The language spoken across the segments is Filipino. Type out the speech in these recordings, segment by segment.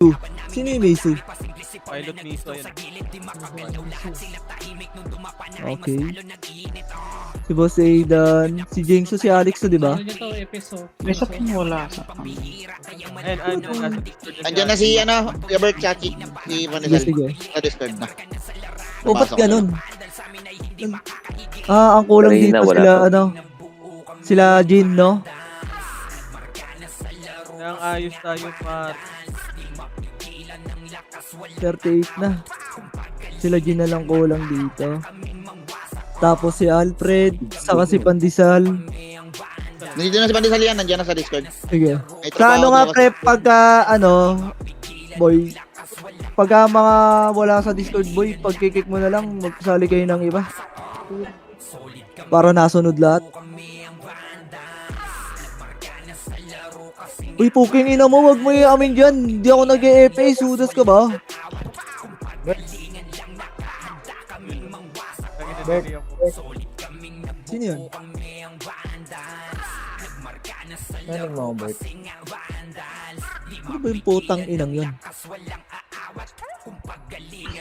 Sino yung Misu? Pilot Miso yan. Okay. Si Boss Aidan, si James, si Alex to, di ba? Ano nyo to, episode? May isa pang wala sa Ayun, nasa Discord na Andiyan na si, Robert Chachi. Si Sige, Vanessa. sige. Sa Discord na. O, ba't Napasok na. ganun? Ang kulang Kanina, dito wala sila, pa. sila Jin, no? Nang ayos tayo, par. 38 na. Sila Jin na lang kulang dito. Tapos si Alfred, saka si Pandesal. Nandito na si Pandesal yan. Nandiyan na sa Discord. Sige. May Sa ano trabaho nga daw pre, pagka boy, pagka mga wala sa Discord boy, pagkikik mo na lang, magsali kayo ng iba. Para nasunod lahat. Uy, puking ina mo, wag mo i-amin dyan. Hindi ako nag-e-FA, sudas ka ba? Sino yun? Ano mo, Bert? Ano ba yung putang inang yun?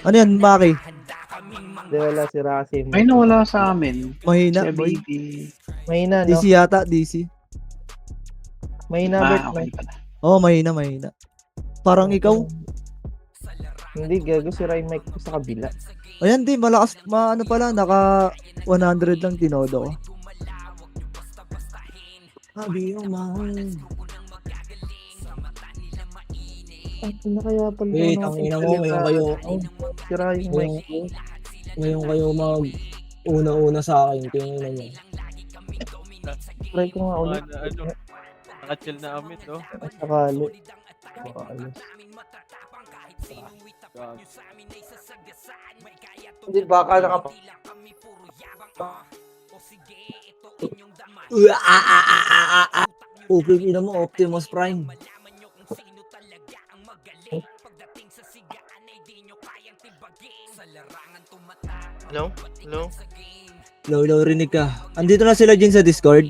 Ano yan, Maki? Di wala si Rasim. Ay, nawala sa amin. Mahina, Si boy. baby. Mahina, no? DC yata, DC. Mahina, Bert. Okay pala. Oo, mahina, mahina. Parang ikaw. Hindi, gago si Ray Mike ko sa kabila. Ayan, di, malakas, ano pala, naka 100 lang tinodo ko. Sabi yung mahal. Ano kaya pala? Wait, ang ina mo, ngayon kayo, Si Ray Mike. ngayon kayo mag una-una sa akin, tingin na niyo. Try ko nga ulit. Naka-chill na amit, oh. Ang sakali. Hindi, baka nakap... Okay, ina mo, Optimus Prime. Hello? Hello? Low, rinig ka. Andito na sila dyan sa Discord.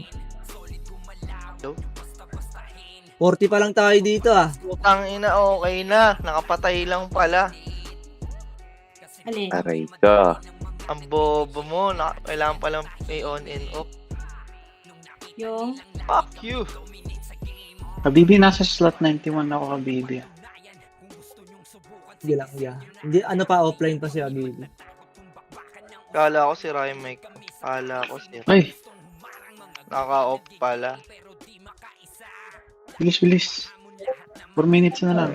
Hello? 40 pa lang tayo dito ah. Putang ina, okay na. Nakapatay lang pala. Alin? Aray ka. Ang bobo mo. Kailangan palang may on and off. Yung? Fuck you. Kabibi, nasa slot 91 ako, kabibi. Sige lang, yeah. Hindi, ano pa, offline pa siya, baby. Kala ko si Ryan Mike. Kala ko si Ay, Naka-off pala. bilis, bilis. 4 minutes na lang.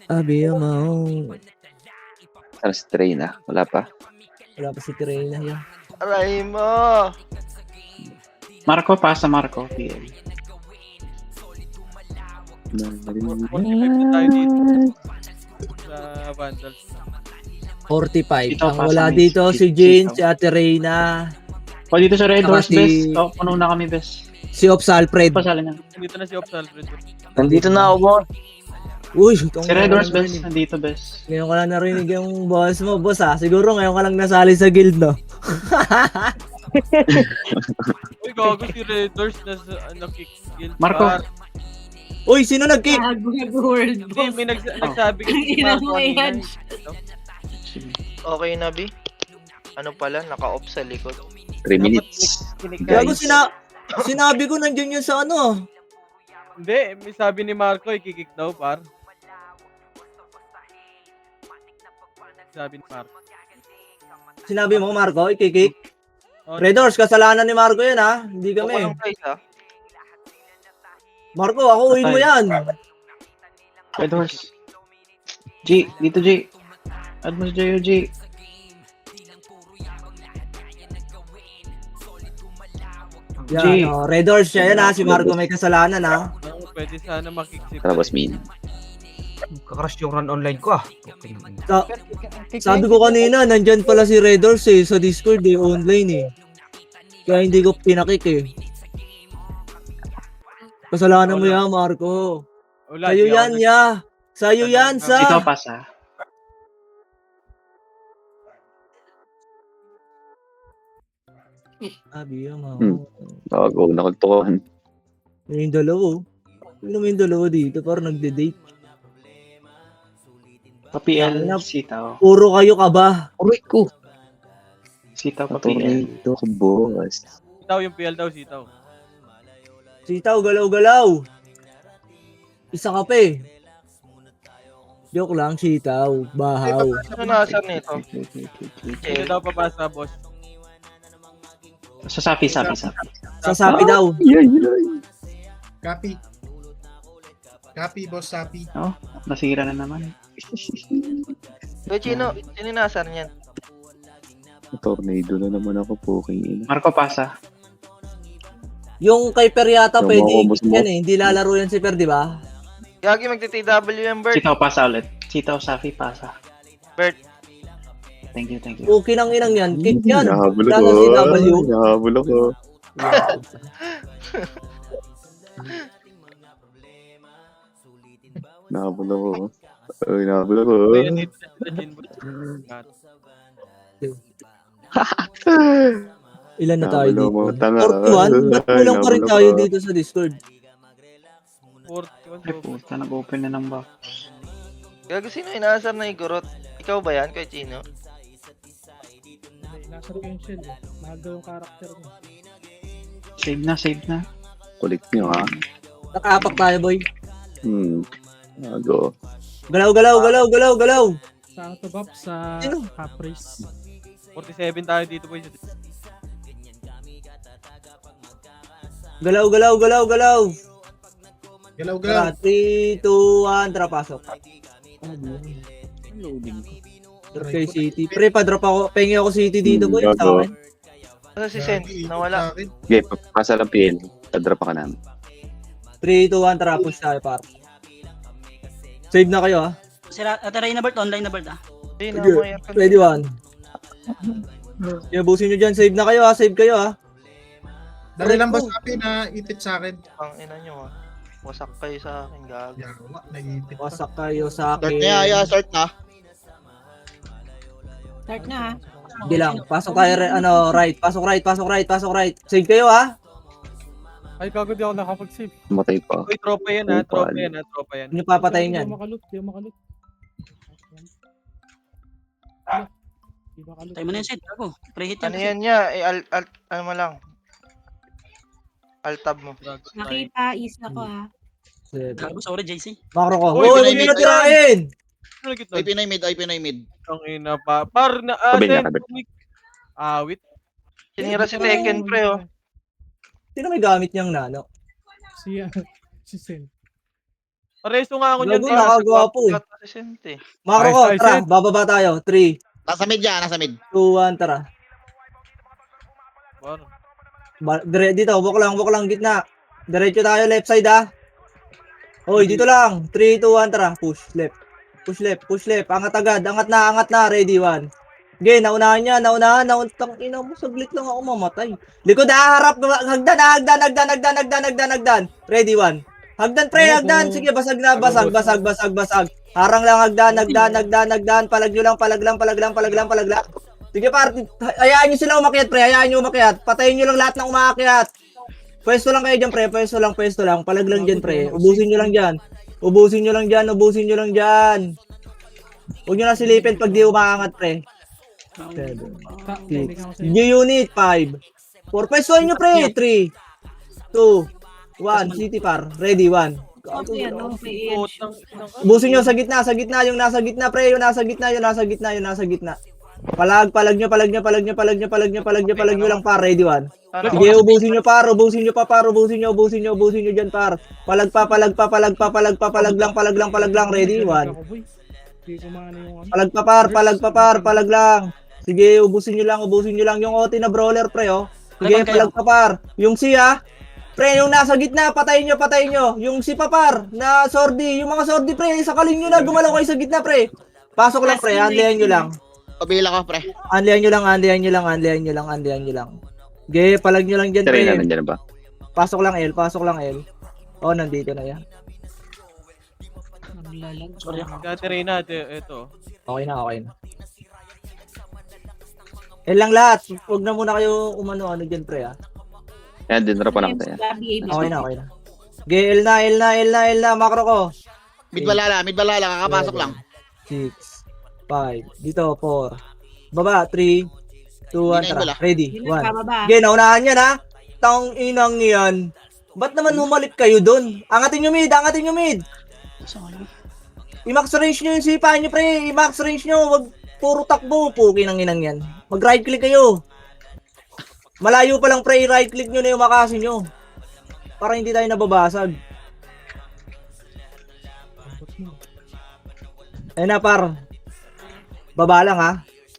Abi, mo. Sana si Trey na. Wala pa. Wala pa si Tirena yan. Aray mo! Marco, pasa Marco. PL. 45 na tayo dito. Sa Vandals. 45. Dito, Ang pa wala sa dito, Miss si Jane, Dito. si Ate Reyna, O, dito sa Red Saka Horse, si- best. O, puno na kami, best. si Ops Alfred. Pasala niya. Nandito na si Ops Alfred. Nandito na ako, boss. Uy, Si Red Horse, best. Nandito, best. Ngayon ka lang narinig yung boss mo, boss ah. Siguro ngayon ka lang nasali sa guild, no? Uy, gago si Raiders na kick skill. Marco. Uy, sino nag-kick? Word. Hindi, may nagsabi kasi si Ina Marco mo kanina. yan. Okay na, B? Ano pala? Naka-off sa likod. 3 minutes. Gago, Guys. sinabi ko nandiyan yun sa ano. Hindi, may sabi ni Marco, ikikik daw, par. Sabi ni Marco. Sinabi mo, Marco, ikikik. Oh, Red Horse, kasalanan ni Marco yun ha. Hindi Ako kami. lang guys, ha? Marco, ako uwin mo yan. Red Horse. G, dito G. Add mo si JOG. Yan, oh, Red Horse siya yan ha. Si Marco may kasalanan ha. pwede sana makik si Tara, boss min. Kakarush yung run online ko, ah. Sabi ko kanina, nandyan pala si Red Horse eh, sa Discord eh, online eh. Kaya hindi ko pinakik eh. Kasalanan mo yan, Marco. Wala, Sa'yo di ako yan, ya. Sa'yo yan, sa. Ikaw, pasa. Sabi yan, mga. Huwag na kultukan. May yung dalawa. Tignan mo yung dalawa dito, parang nagde-date. Pa-PL, Ano? sitaw. Puro kayo ka ba? Aray ko. Sitaw pa-PL. Tornado ko, boss. Sitaw yung PL daw, sitaw. Sitaw, galaw-galaw. Isa ka pa eh. Joke lang, sitaw. Bahaw. Ano nasar nito? Sino daw papasa, boss? Sa sapi. Sasapi daw. Copy. Copy, boss, copy. Oh, nasira na naman. Kuya Chino, sino yung nasar niyan? Tornado na naman ako po. King Marco pasa. Yung kay Per yata Yung pwede mga ubos mo. yan eh. Hindi lalaro yan si Per, di ba? Gagi magti-TW yung Bert. Sitaw pasa ulit. Sitaw, sapi, pasa. Bert. Thank you. Okay nang inang yan. Kick yan. Nahabol Lalo ako. si W. Nahabol ako. Nahabol ako. Ay, nahabol ako. Kaya dito sa Jin, boss. Ilan na tayo Nahabol dito? ako, tanga. 41? Ba't kulang pa rin Nahabol tayo ako. dito sa Discord? 41 Ay, puta, nag-open na ng box. Gagi, sino yung nasar na igurot? Ikaw ba yan, Kuya Chino? Nasa ko yung shell eh. Mahal daw yung character mo. Save na. Kulit nyo, ha? Nakaapak tayo, boy. Nago. Galaw. Sa to bap sa Sino? half race. 47 tayo dito, boys. Galaw. Galaw, Tara, 3, 2, 1, tara, pasok. Drop kayo City. Pre, pa-drop ako. Pengi ako City dito, boy. Sa Gago. akin. Nasa si Sen, nawala. Okay, pasa lang PL. Tadrop ka namin. 3, 2, 1, tara, push tayo, par. Save na kayo, ha? Tara na Bert, online na Bert ah. Hindi na, Sige, may aircon. ready, 1. Iyabusin nyo dyan. Save na kayo, ha? Save kayo, ha? Dali lang, boss, copy na ipit sa akin. Ang ina nyo, wasak kayo sa akin, gago. Yawa, naipit. Wasak kayo sa Start akin. na, ya, start na. Start na ha. Hindi lang. Pasok tayo, right. Pasok right. Save kayo, ha? Ay, gago di ako nakapag-save. Matay pa. Uy, tropa yan, ha? Tropa yan. Hindi nyo papatayin yan. Di makalut. Tayo mo na yung set, ako. Preheat yan. Ano yan niya? Ano mo lang? Alt-tab mo. Nakita, is ako ha. Gago, sorry JC. Makro ko. Uy, Uy, Pinay huwag nyo mid. na tirahin! Ano gitna? Ay, Pinay mid. Ang ina pa. Par na, Sabi niya, then, sabi. awit. Sinira si Tekken, pre, oh. Sino may gamit niyang nano? Si Sen. Pareso nga ako niyan, Gago, par. nakagwapo eh. Sente. Makro ko, tara, bababa tayo. 3, Nasa mid yan, nasa mid. 2, 1, tara. Par. Dito, walk lang, gitna. Diretso tayo, left side, ha? Hoy, dito lang. 3, 2, 1, tara. Push left. Angat agad, angat na. Ready, 1. Okay, naunahan niya. Tang ina mo, saglit lang ako mamatay. Likod, harap. Hagdan. Ready, 1. Hagdan, pre, hagdan. Sige, basag na, basag. Harang lang, hagdan. Palag lang. Sige, par. Hayaan nyo sila umakyat, pre. Patayin nyo lang lahat ng umaakyat. Pwesto lang kayo dyan, pre. Pwesto lang. Palag lang dyan, pre. Ubusin nyo lang dyan. Huwag nyo na silipin pag di umaangat, pre. 7, 6. G-unit, 5. 4. Pwestoin nyo, pre. 3, 2, 1. City, par. Ready, 1. Okay, ano, may Ubusin nyo sa gitna. Yung nasa gitna, pre. Yung nasa gitna. Palag nyo lang, par. Ready, 1. Sige, ubusin nyo dyan, par. Palag lang. Ready, 1. Palag lang. Sige, ubusin nyo lang yung OT na brawler, pre, oh. Sige, palag pa, par. Yung si, ha. Pre, yung nasa gitna, patayin nyo. Yung si Papar, na sordi. Yung mga sordi, pre, sakalin nyo na. Gumalaw kayo sa gitna, pre. Pasok lang, pre. Handlehan nyo lang. Pabila ka, pre. Handlehan nyo lang. Sige, palag nyo lang dyan, Try na, pre. nandiyan na ba? Pasok lang, L. Oh, nandito na yan. Sorry ako. Dati Reyna, ito. Okay na. L lang lahat. Huwag na muna kayo umano dyan, pre, ha. Yan, dinara pa lang tayo. Okay na. Sige, L na. Makro ko. Mid balala, kakapasok lang. 6, 5. Dito, 4. Baba, 3, 2, 1, tara. Ready, Hindi 1. nagpababa. Okay, naunahan yan ha. Tang inang yan. Ba't naman humalit kayo dun? Angatin nyo mid, angatin nyo mid. I-max range nyo yung sipa nyo, pre. I-max range nyo. Wag puro takbo. Puki ng inang yan. Mag-right click kayo. Malayo pa lang, pre. Right click nyo na yung makasi nyo. Para hindi tayo nababasag. Ayun na, par. Baba lang, ha.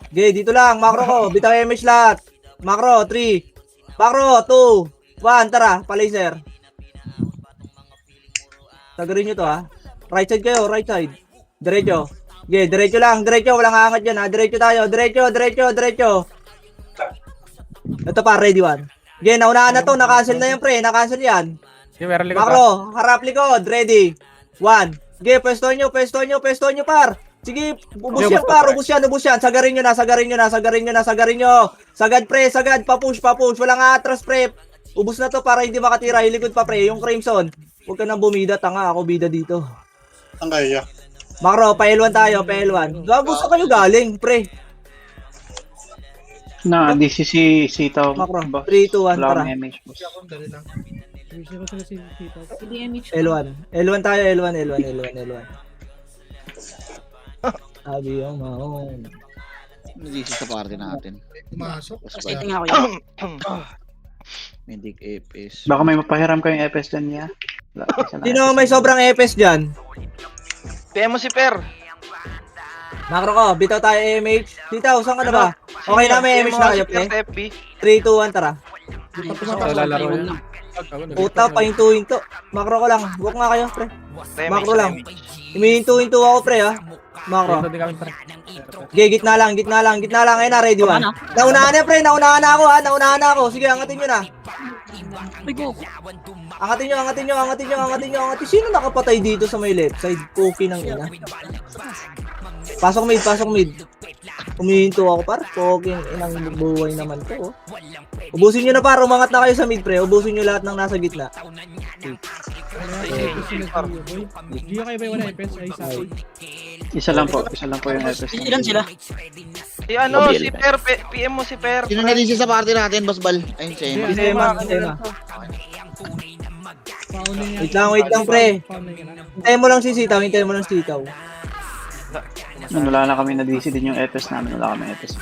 Okay, dito lang. Macro ko. Bitaw image lahat. Macro, 3. Macro, 2. 1. Tara, palaser. Sagarin nyo to, ha. Right side kayo, right side. Diretso. Okay, diretso lang. Diretso, walang aangat dyan, ha. Diretso tayo. Diretso, diretso, diretso. Ito pa, ready 1. Okay, naunahan na to. Nakancel na yan, pre. Nakancel yan. Macro, harap likod. Ready. 1. Okay, pwesto nyo, par. Sige, ubus yan, par. Ubus yan. Sagarin nyo na. Sagarin nyo. Sagad, pre. Sagad. Papush. Walang atras, pre. Ubus na to para hindi makatira. Hilikod pa, pre. Yung Crimson. Huwag ka nang bumida. Tanga, ako bida dito. Ang kaya. Macro, pa-L1 tayo, pa-L1. Gusto kayo galing, pre. Na, DCC Sitaw. Macro, boss. 3, 2, 1, Wala tara. akong MH, boss. Dali lang. Hindi image. L1 tayo, L1. Sabi yung maong. Nandito sa party natin. Pumasok. Setting ako yan. Medic Epis. Baka may mapahiram kayong FS dyan niya. Wala, isa lang Sino FS. may sobrang EPS dyan? PM mo si Per. Macro ko, bitaw tayo MH. Titaw, saan ka na ba? Okay na, may MH na kayo, pre. 3, 2, 1, tara. Lalaro yan. Puta, pahintuin to. Macro ko lang. Walk nga kayo, pre. Macro lang. Humihinto-hinto ako, pre, ha. Macro. Okay, gitna lang. Ayun na, ready 1. Naunahan na, pre. Naunahan na ako. Sige, angatin nyo na. Angatin nyo. Sino nakapatay dito sa may left side? Cookie ng ina. Pasok mid. Humihinto ako, par. Cookie inang buhay naman to, oh. Ubusin nyo na, par. Umangat na kayo sa mid, pre. Ubusin nyo lahat ng nasa gitna. Hindi kayo ba wala EPS ay sa Isa lang po yung FS. Ilan sila? Si ano, si Per. PM mo si Per. Sino na din sa party natin, Boss Bal? Ayun siya yun. Sistema. Wait lang, pre. Hintayin mo lang sitaw. Wala na kami na DC din yung FS namin. Wala kami FS.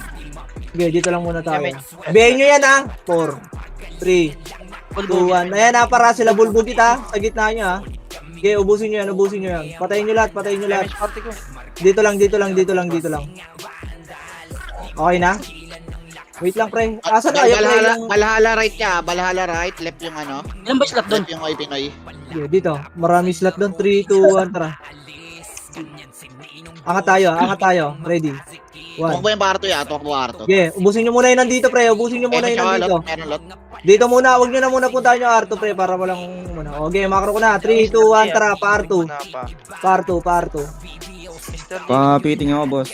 Okay, dito lang muna tayo. Biyahin nyo yan, ha. 4, 3, 2, 1. Ayan, ha, para sila bulbul kita. Sa gitna nyo, ha. Okay, ubusin nyo yan. Patayin nyo lahat. Dito lang. Okay na? Wait lang, pre. Asa na kayo, pre? Balhala right ka. Balhala right. Left yung ano. Ilan ba slot doon? Left yung Oy Pinoy. Okay, dito. Marami slot doon. 3, 2, 1, tara. Angat tayo. Ready. 1. Tumakbo yung parto ya. Okay, ubusin nyo muna yung nandito, pre. Nandito. Meron lot. Dito muna, huwag nyo na muna puntahan yung R2, pre, para walang muna. Okay, macro ko na. 3, 2, 1, tara. Par 2. Papiting ako, boss.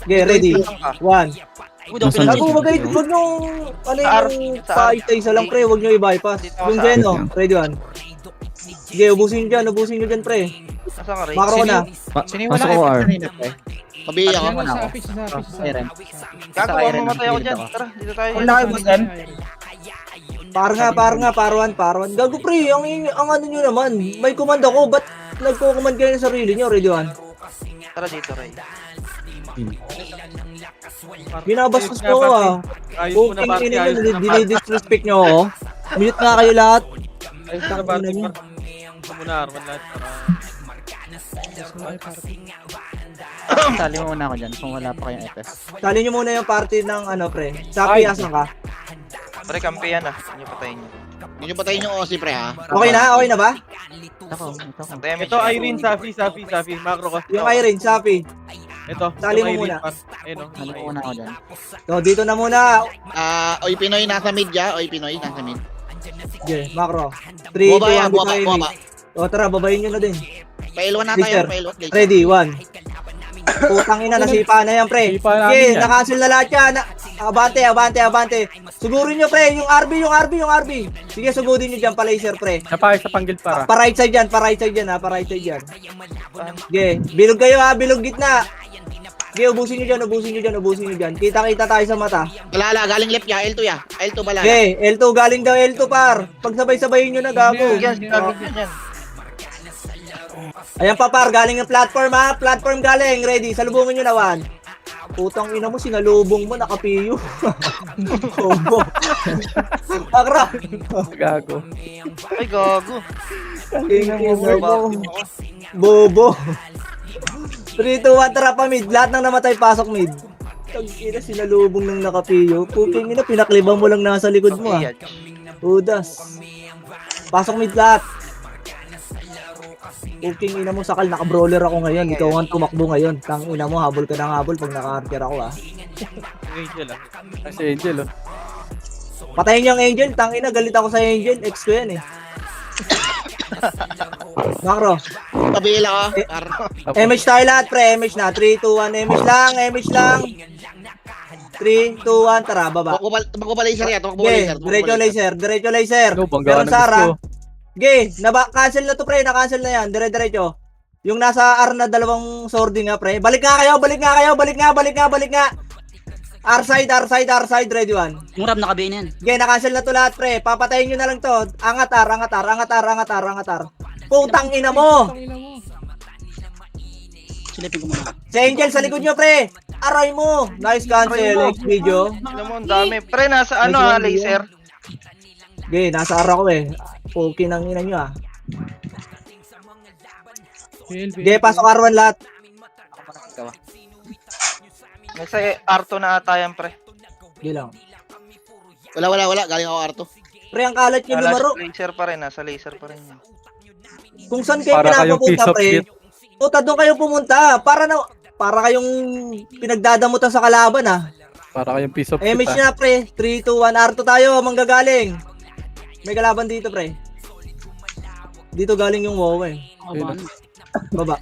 Okay, ready. 1. Open Wag nyo, yung paisa lang, pre. Huwag nyo i-bypass. Yung Geno, ready 1. Okay, ubusin nyo dyan, pre. Macro ko na. Pasok ko, R. Pabiya ako. Gago, mamatay ako dyan. Tara, dito tayo. Par 1. Gago, pre. Ang ano nyo naman. May command ako. Ba't nagko-command kayo ng sarili nyo, ready 1? Tara dito, Ray. Binabastos ko, ah. Ayos mo na, Barty. Dinidisrespect nyo ako. Mute nga kayo lahat. Ayos na, Barty. Ito muna, Arman lahat. Sali mo muna ako dyan kung wala pa kayong FS. Sali nyo muna yung party ng ano, pre. Sapi, asan ka? Pre, kampi yan ah. Hindi patayin nyo. Hindi nyo patayin yung Aussie, pre, ha? Okay na ba? Ito, Irene, Safi. Macro ko. Yung Irene, Sapi. Ito. Sali yung mo Irene, muna. par. Ayun, oh. Sali mo muna ako dyan. So, dito na muna. Oy Pinoy nasa mid ya. Okay, macro. 3, 2, 1, Buwaba. O, tara, babayin nyo na din. Pa-L1 na Mister, tayo. Ready, 1. Putang ina, nasipa na yan, pre. Okay, nakancel na lahat yan. Abante, abante, abante. Sugurin nyo, pre. Yung RB. Sige, sugudin nyo dyan, pa-laser, pre. Napakay sa panggil para. Pa-right side dyan, pa-right side dyan, ha. Pa-right side dyan. Sige, bilog kayo, ha. Bilog gitna. Sige, ubusin nyo dyan. Kita-kita tayo sa mata. Balala, galing left ya, L2 ya. L2 balala. Okay, L2, galing daw L2, par. Pagsabay-sabayin nyo na, gago. Yan, yan. Ayan pa, par. Galing ng platform, ha. Platform galing. Ready. Salubungin nyo na, Wan. Putang ina mo, sinalubong mo, nakapiyo. Combo. Akra. Gago. Ay, gago. Bobo. 3, 2, 1, tara pa mid. Lahat ng namatay, pasok mid. Tag-ina, sinalubong ng nakapiyo. Puking ina, pinakliban mo lang nasa likod mo, ha. Udas. Pasok mid lahat. Puking ina mo, sakal, naka-brawler ako ngayon. Ikaw ang tumakbo ngayon. Tang ina mo, habol ka ng habol pag naka-archer ako, ha. Angel ah. Kasi Angel, oh. Patayin niyo ang Angel. Tang ina, galit ako sa Angel. Ex ko yan, eh. Macro. Pabila ko. MH tayo lahat, pre. MH na. 3, 2, 1. MH lang. 3, 2, 1. Tara, baba. Tumakbo pa laser ya. Tumakbo Okay, laser. diretso laser. Go, Pero banggaan ng Sara, gusto. okay, cancel na to, pre. Na-cancel na yan. Diretso. Yung nasa R na dalawang swording, ha, pre. Balik nga. R side, ready one. Yung rab nakabiin yan. Okay, na-cancel na to lahat, pre. Papatayin nyo na lang to. Angat R. Putang ina mo. Silipin ko muna. Si Angel sa likod nyo, pre. Aray mo. Nice cancel. Next video. Alam mo, ang dami. Pre, nasa ano laser? Okay, nasa R ako, eh. Okay nang ina nyo, ah. Okay, pasok R1 lahat. Nasa R2 na ata yan, pre. Okay lang. Wala. Galing ako Arto. Pre, ang kalat nyo lumaro. Nasa laser pa rin yan. Kung saan kayo Para kayong piece pinapapunta, of pre. shit. Puta, doon kayo pumunta. Para kayong pinagdadamutan sa kalaban, ah. Para kayong piece of MH shit, na, pre. 3, 2, 1. R2 tayo. Manggagaling. May kalaban dito, pre. Dito galing yung WoW, eh. Baba.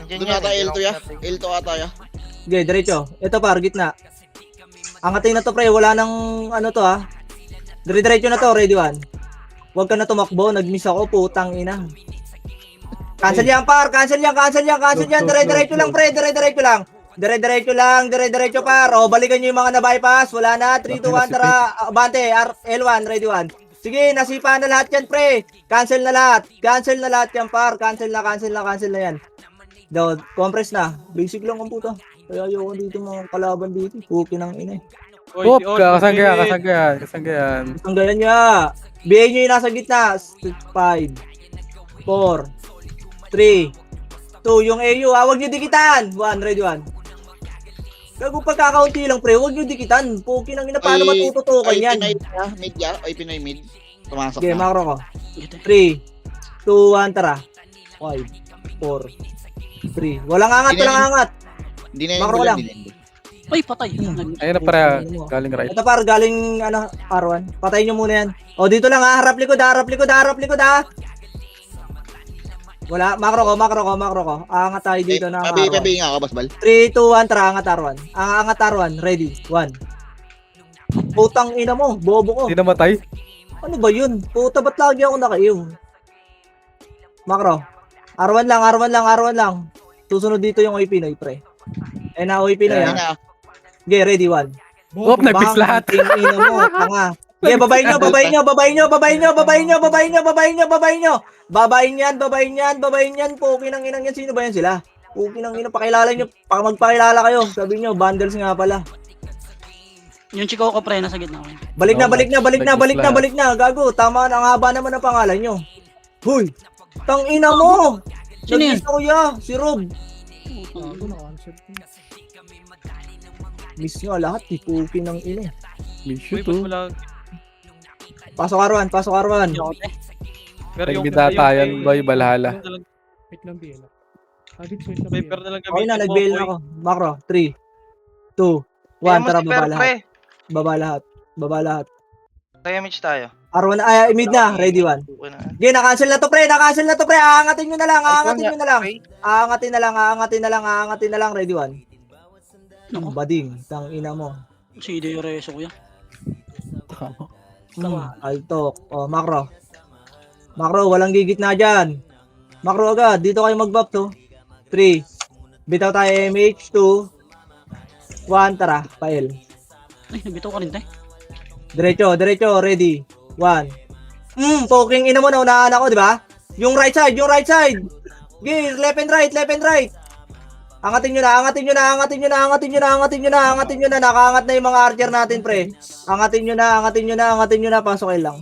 Doon ata L2 ya. L2 ata ya. Okay, diretso. Ito par, gitna. Angatin na to, pre. Wala nang ano to, ha. Diretso na to, ready one. Huwag ka na tumakbo. Nag-miss ako, putang ina. Cancel yan, par. Cancel yan. Diretso lang, pre. Diretso, par. O, balikan nyo yung mga na-bypass. Wala na. 3, 2, 1, tara. Abante. L1, ready one. Sige, nasipa na lahat yan, pre. Cancel na lahat yan, par. Cancel na yan. Daw, compress na. Basic lang ang puto. Kaya ayoko dito mga kalaban dito. Puki ng ina, eh. Oop, kasanggayan. Ang ganyan niya. BA nyo yung nasa gitna. 5, 4, 3, 2, yung AU, ha. Huwag nyo dikitan. 1, ready 1. Gago pagkakaunti lang, pre. Huwag nyo dikitan. Puki ng ina, paano matututukan yan? Mid ya. Oy, Pinoy mid. Pumasok Okay, na. makro ko. 3, 2, 1, tara. 5, 4, 3. Walang angat. Hindi na Makro ko lang. Uy, patay. Ayun na para galing right. Ito par, galing R1. Patayin nyo muna yan. O, dito lang, ha. Harap likod, ha. Wala, makro ko. Aangat tayo dito ng R1. Pabi nga ako, Basbal. 3, 2, 1, tara, angat R1. Angat R1, ready, 1. Putang ina mo, bobo ko. Hindi namatay. Ano ba yun? Puta, ba't lagi ako nakaiw? Makro. R1 lang. Susunod dito yung OP Pinoy, pre. Na OP Pinoy, ha. Okay, ready, 1. Oop, nag-fix lahat. Ina mo, tanga. Okay, babayin nyo. Puki ng inang yan. Sino ba yan sila? Puki ng inang, pakilala nyo. Magpakilala kayo. Sabi nyo, bundles nga pala. Yung chiko ko pre, nasa gitna ko. Balik na. Gago, tama na. Ang haba naman ang pangalan nyo. Huy! Tang ina mo! Sino yun? Nag-miss ako ya, si Rob. Miss nyo lahat, puki ng ina. Miss Uy, you ba't too. mo lang? Pasok Arwan. Pero yung Nagdatayan, boy, Valhalla. Wait lang, Biela. Viper na lang Okay na, gamitin mo, nag-bail na boy. ako. Macro, 3, 2, 1, tara, baba lahat. Baba lahat. Kaya match tayo. Arwan, mid na, ready 1. Okay na. Okay, na-cancel na to, pre. Aangatin nyo na lang. Okay. Aangatin na lang, ready 1. Bading, tang ina mo. Si Ide Reso kuya. Alto. O, macro. Macro, walang gigit na dyan. Macro agad. Dito kayo mag-buff to. 3. Bitaw tayo MH. 2. 1. Tara. Pael. Ay, nabitaw ka rin tayo. Diretso. Ready. 1. Poking ina mo na unahan ako, di ba? Yung right side. Okay, left and right. Angatin nyo na. Nakaangat na yung mga archer natin, pre. Angatin nyo na. Pasok kayo lang.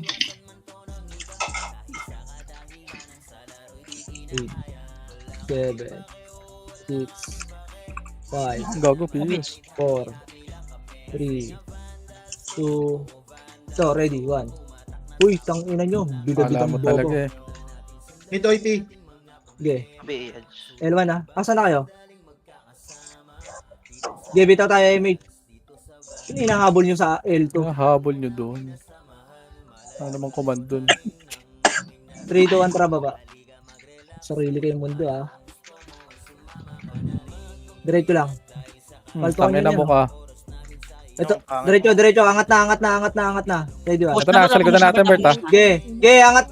8, 7, 6, 5, Gago, pilis. 4, 3, 2, so ready, 1. Uy, tang ina nyo. Kala Bida-bidang mo bobo. talaga eh. Mid OP. Okay. B, Edge. L1 ah. Asa na kayo? Okay, bitaw tayo image. Sino hinahabol nyo sa L2? Habol nyo doon. Ano namang command doon? 3, 2, 1, tara baba. Sarili kayong mundo ah. Diretso lang. Paltukan Tangin nyo na yan, mo ka. Ito, diretso. Angat na. Ready ba? Ito na, sa likod na natin, Bert ah. Okay, angat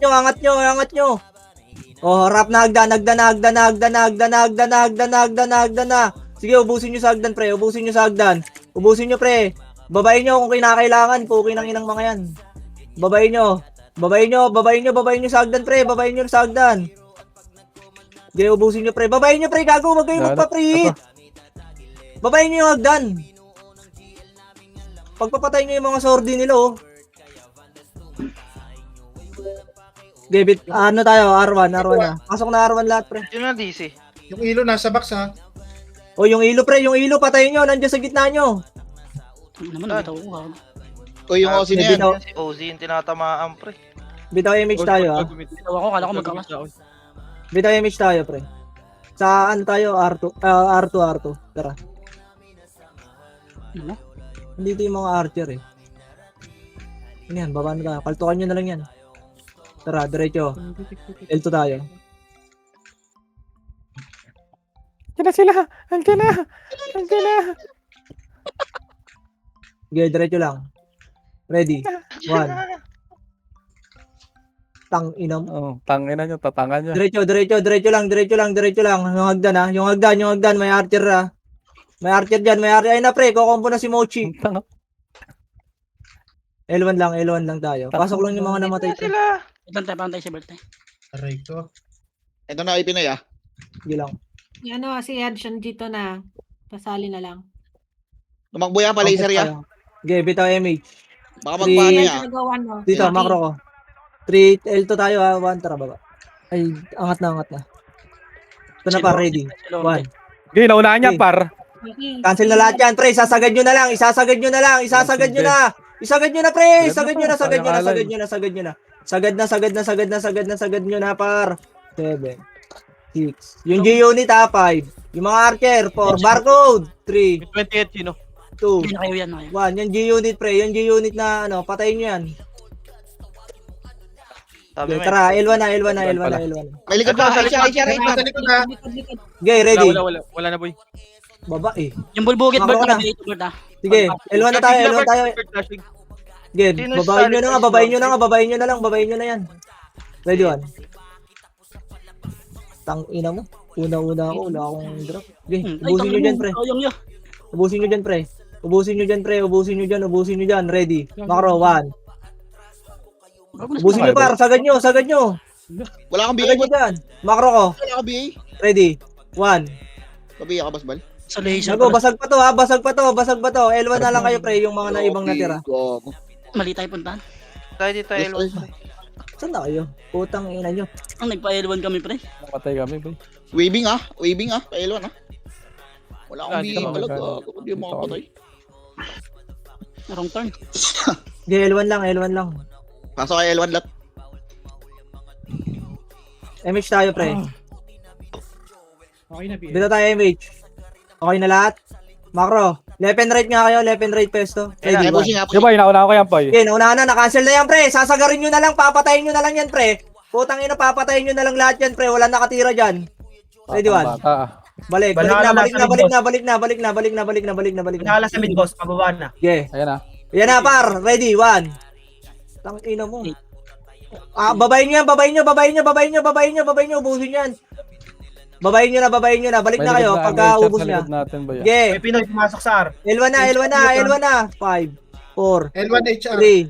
nyo. Oh, harap na hagdan na. Sige, ubusin nyo sa hagdan, pre. Ubusin nyo, pre. Babayin nyo kung kinakailangan. Pukin ng inang mga yan. Babayin nyo sa hagdan, pre. Okay, ubusin nyo, pre. Babayin nyo, pre. Gago, wag kayo magpa-pre. Babayin nyo yung hagdan. Pagpapatay nyo yung mga sordi nila, oh. David, ano tayo? R1 na. Pasok na R1 lahat, pre. Yun na DC. Yung ilo nasa box ha. O, yung ilo, pre. Yung ilo, patayin nyo. Nandiyan sa gitna nyo. Ano naman, nabitaw ko. O yung Ozzy na yan. Si OZ yung tinatamaan, pre. Bitaw image tayo, ah. Bitaw ako, kala ko magkakas. Bitaw image tayo, pre. Saan tayo? R2. Tara. Ano? Nandito yung mga archer, eh. Ano yan? Baba na tayo. Kaltukan nyo na lang yan. Tara, diretso. L2 tayo. Andiyan na sila! Andiyan na! Okay, diretso lang. Ready. 1. Tang inam. Oh, tangin na nyo, tatangan nyo. Diretso lang. Yung hagdan, may archer ah. May archer dyan. Ay na, pre, kukompo na si Mochi. L1 lang tayo. Pasok lang yung mga namatay. Sila. Pantay si Bert. Aray ko. Ito na ipinay ah. Sige lang. Ano, si Edson dito na. Pasali na lang. Tumakbo yan pa laser ya. Okay, bitaw MH. Baka magpaano ya. Dito, macro ko. 3, L2 tayo ha. 1, tara baba. Ay, angat na. Ito na pa, ready. 1. Okay, naunahan niya, par. Cancel na lahat yan, pre. Isasagad nyo na. Isasagad nyo na, pre. Sagad nyo na, par. 7, 6. Yung G-Unit ha, 5. Yung mga archer, 4. Barcode, 3, 28, sino? 2, Hindi na kayo yan. 1. Yung G-Unit, pre. Yung G-Unit na, patayin nyo yan. Sabi mo, Tara, L1 na. May likod pa. Ay siya. Sa likod ha. Okay, ready. Wala na, boy. Baba eh. Yung bulbugit, Bert, Ako na. nabitaw Bert ah. Sige, L1 na tayo. Sige, Sino babayin nyo start? babayin nyo na yan. Ready, 1. Tang ina mo. Una ako, wala akong drop. Okay, ubusin nyo dyan, pre. Ubusin nyo dyan. Ready. Macro, 1. Ubusin nyo, par. Sagad nyo. Wala kang Sagad BA. nyo dyan. Macro ko. Wala kang BA. Ready. 1. Pabiya ka, Basbal. Sa laser. Nago, basag pa to. L1 na lang kayo, pre. Yung mga naibang natira. Mali tayo puntahan. tayo dito, L1. Saan na kayo? Putang ina nyo. Ang nagpa-L1 kami, pre. Napatay kami, boy. Waving ah. Pailon ah. Wala akong BA Hindi talaga. naman. Hindi mo makapatay. Wrong turn. Okay, L1 lang. Pasok kay L1 lot. MH tayo, pre. Okay na, BA. Dito tayo, MH. Okay na lahat? Macro. Left and right nga kayo. Left and right pesto. Ready, Ay, 1. pushing ah. Di ba, inaunahan ko yan, boy. Okay, naunahan na. Na-cancel na yan, pre. Sasagarin nyo na lang. Papatayin nyo na lang yan, pre. Putang ina, papatayin nyo na lang lahat yan, pre. Wala nakatira dyan. Ready, 1. Bata ah. Balik na. sa mid boss, pababa na. Okay. Ayan na. Yan na, par. Ready, 1. Tangina mo. Babayin nyo. Ubusin yan. Babayin nyo na. Balik na kayo pagka ubus niya. Natin ba yan? Okay. May Pinoy pumasok sa R. L1 na. 5, 4, L1 HR. 3,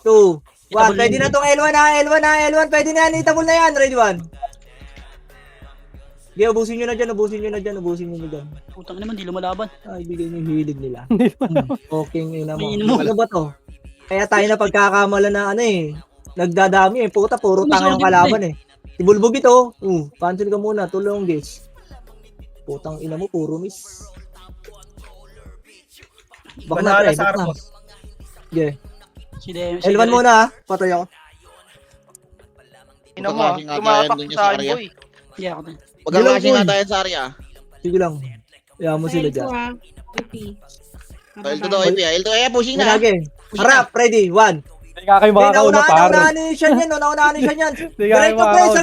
2, 1. Pwede na tong L1 na. Pwede na yan. Itabol na yan. Ready, 1. Okay, ubusin nyo na dyan. Putang naman, di lumalaban. Ay, bigay nyo yung hilig nila. Hindi pa. Okay, ina mo. May ino mo. Ano ba to? Kaya tayo na pagkakamala na nagdadami puta, puro tanga yung kalaban Ibulbog ito. Cancel ka muna, tulong guys. Putang ina mo, puro miss. Bak na, pre, bak na. Okay. L1 muna patay ako. Ina mo, tumapak sa akin, boy. Hindi ako din. Huwag kang kasi nga tayo sa area. Sige lang. Kaya mo sila dyan. L2 daw, IP. L2, pushing na. Lagi. Harap, ready, 1. Hindi nga kayo makakauna, par. Naunahan ni siya yan. Hindi nga kayo Diretso, pre, makakauna.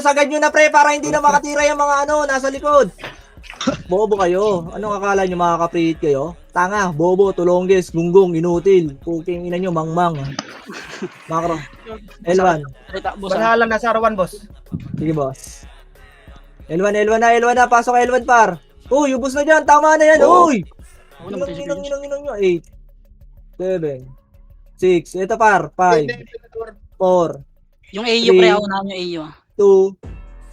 sagad nyo na, pre, para hindi na makatira yung mga nasa likod. Bobo kayo. Anong akala nyo, makaka-preheat kayo? Tanga, bobo, tulongges, gunggong, inutil. Puking ina nyo, mangmang. Macro. L1. Banahalan na sa R1 boss. Sige, boss. L1 na. Pasok L1, par. Uy, ubos na dyan. Tama na yan. Uy! Inong nyo. 8, 7, 6. Ito, par. 5, 4, Yung AU, pre, ako na yung AU. 2,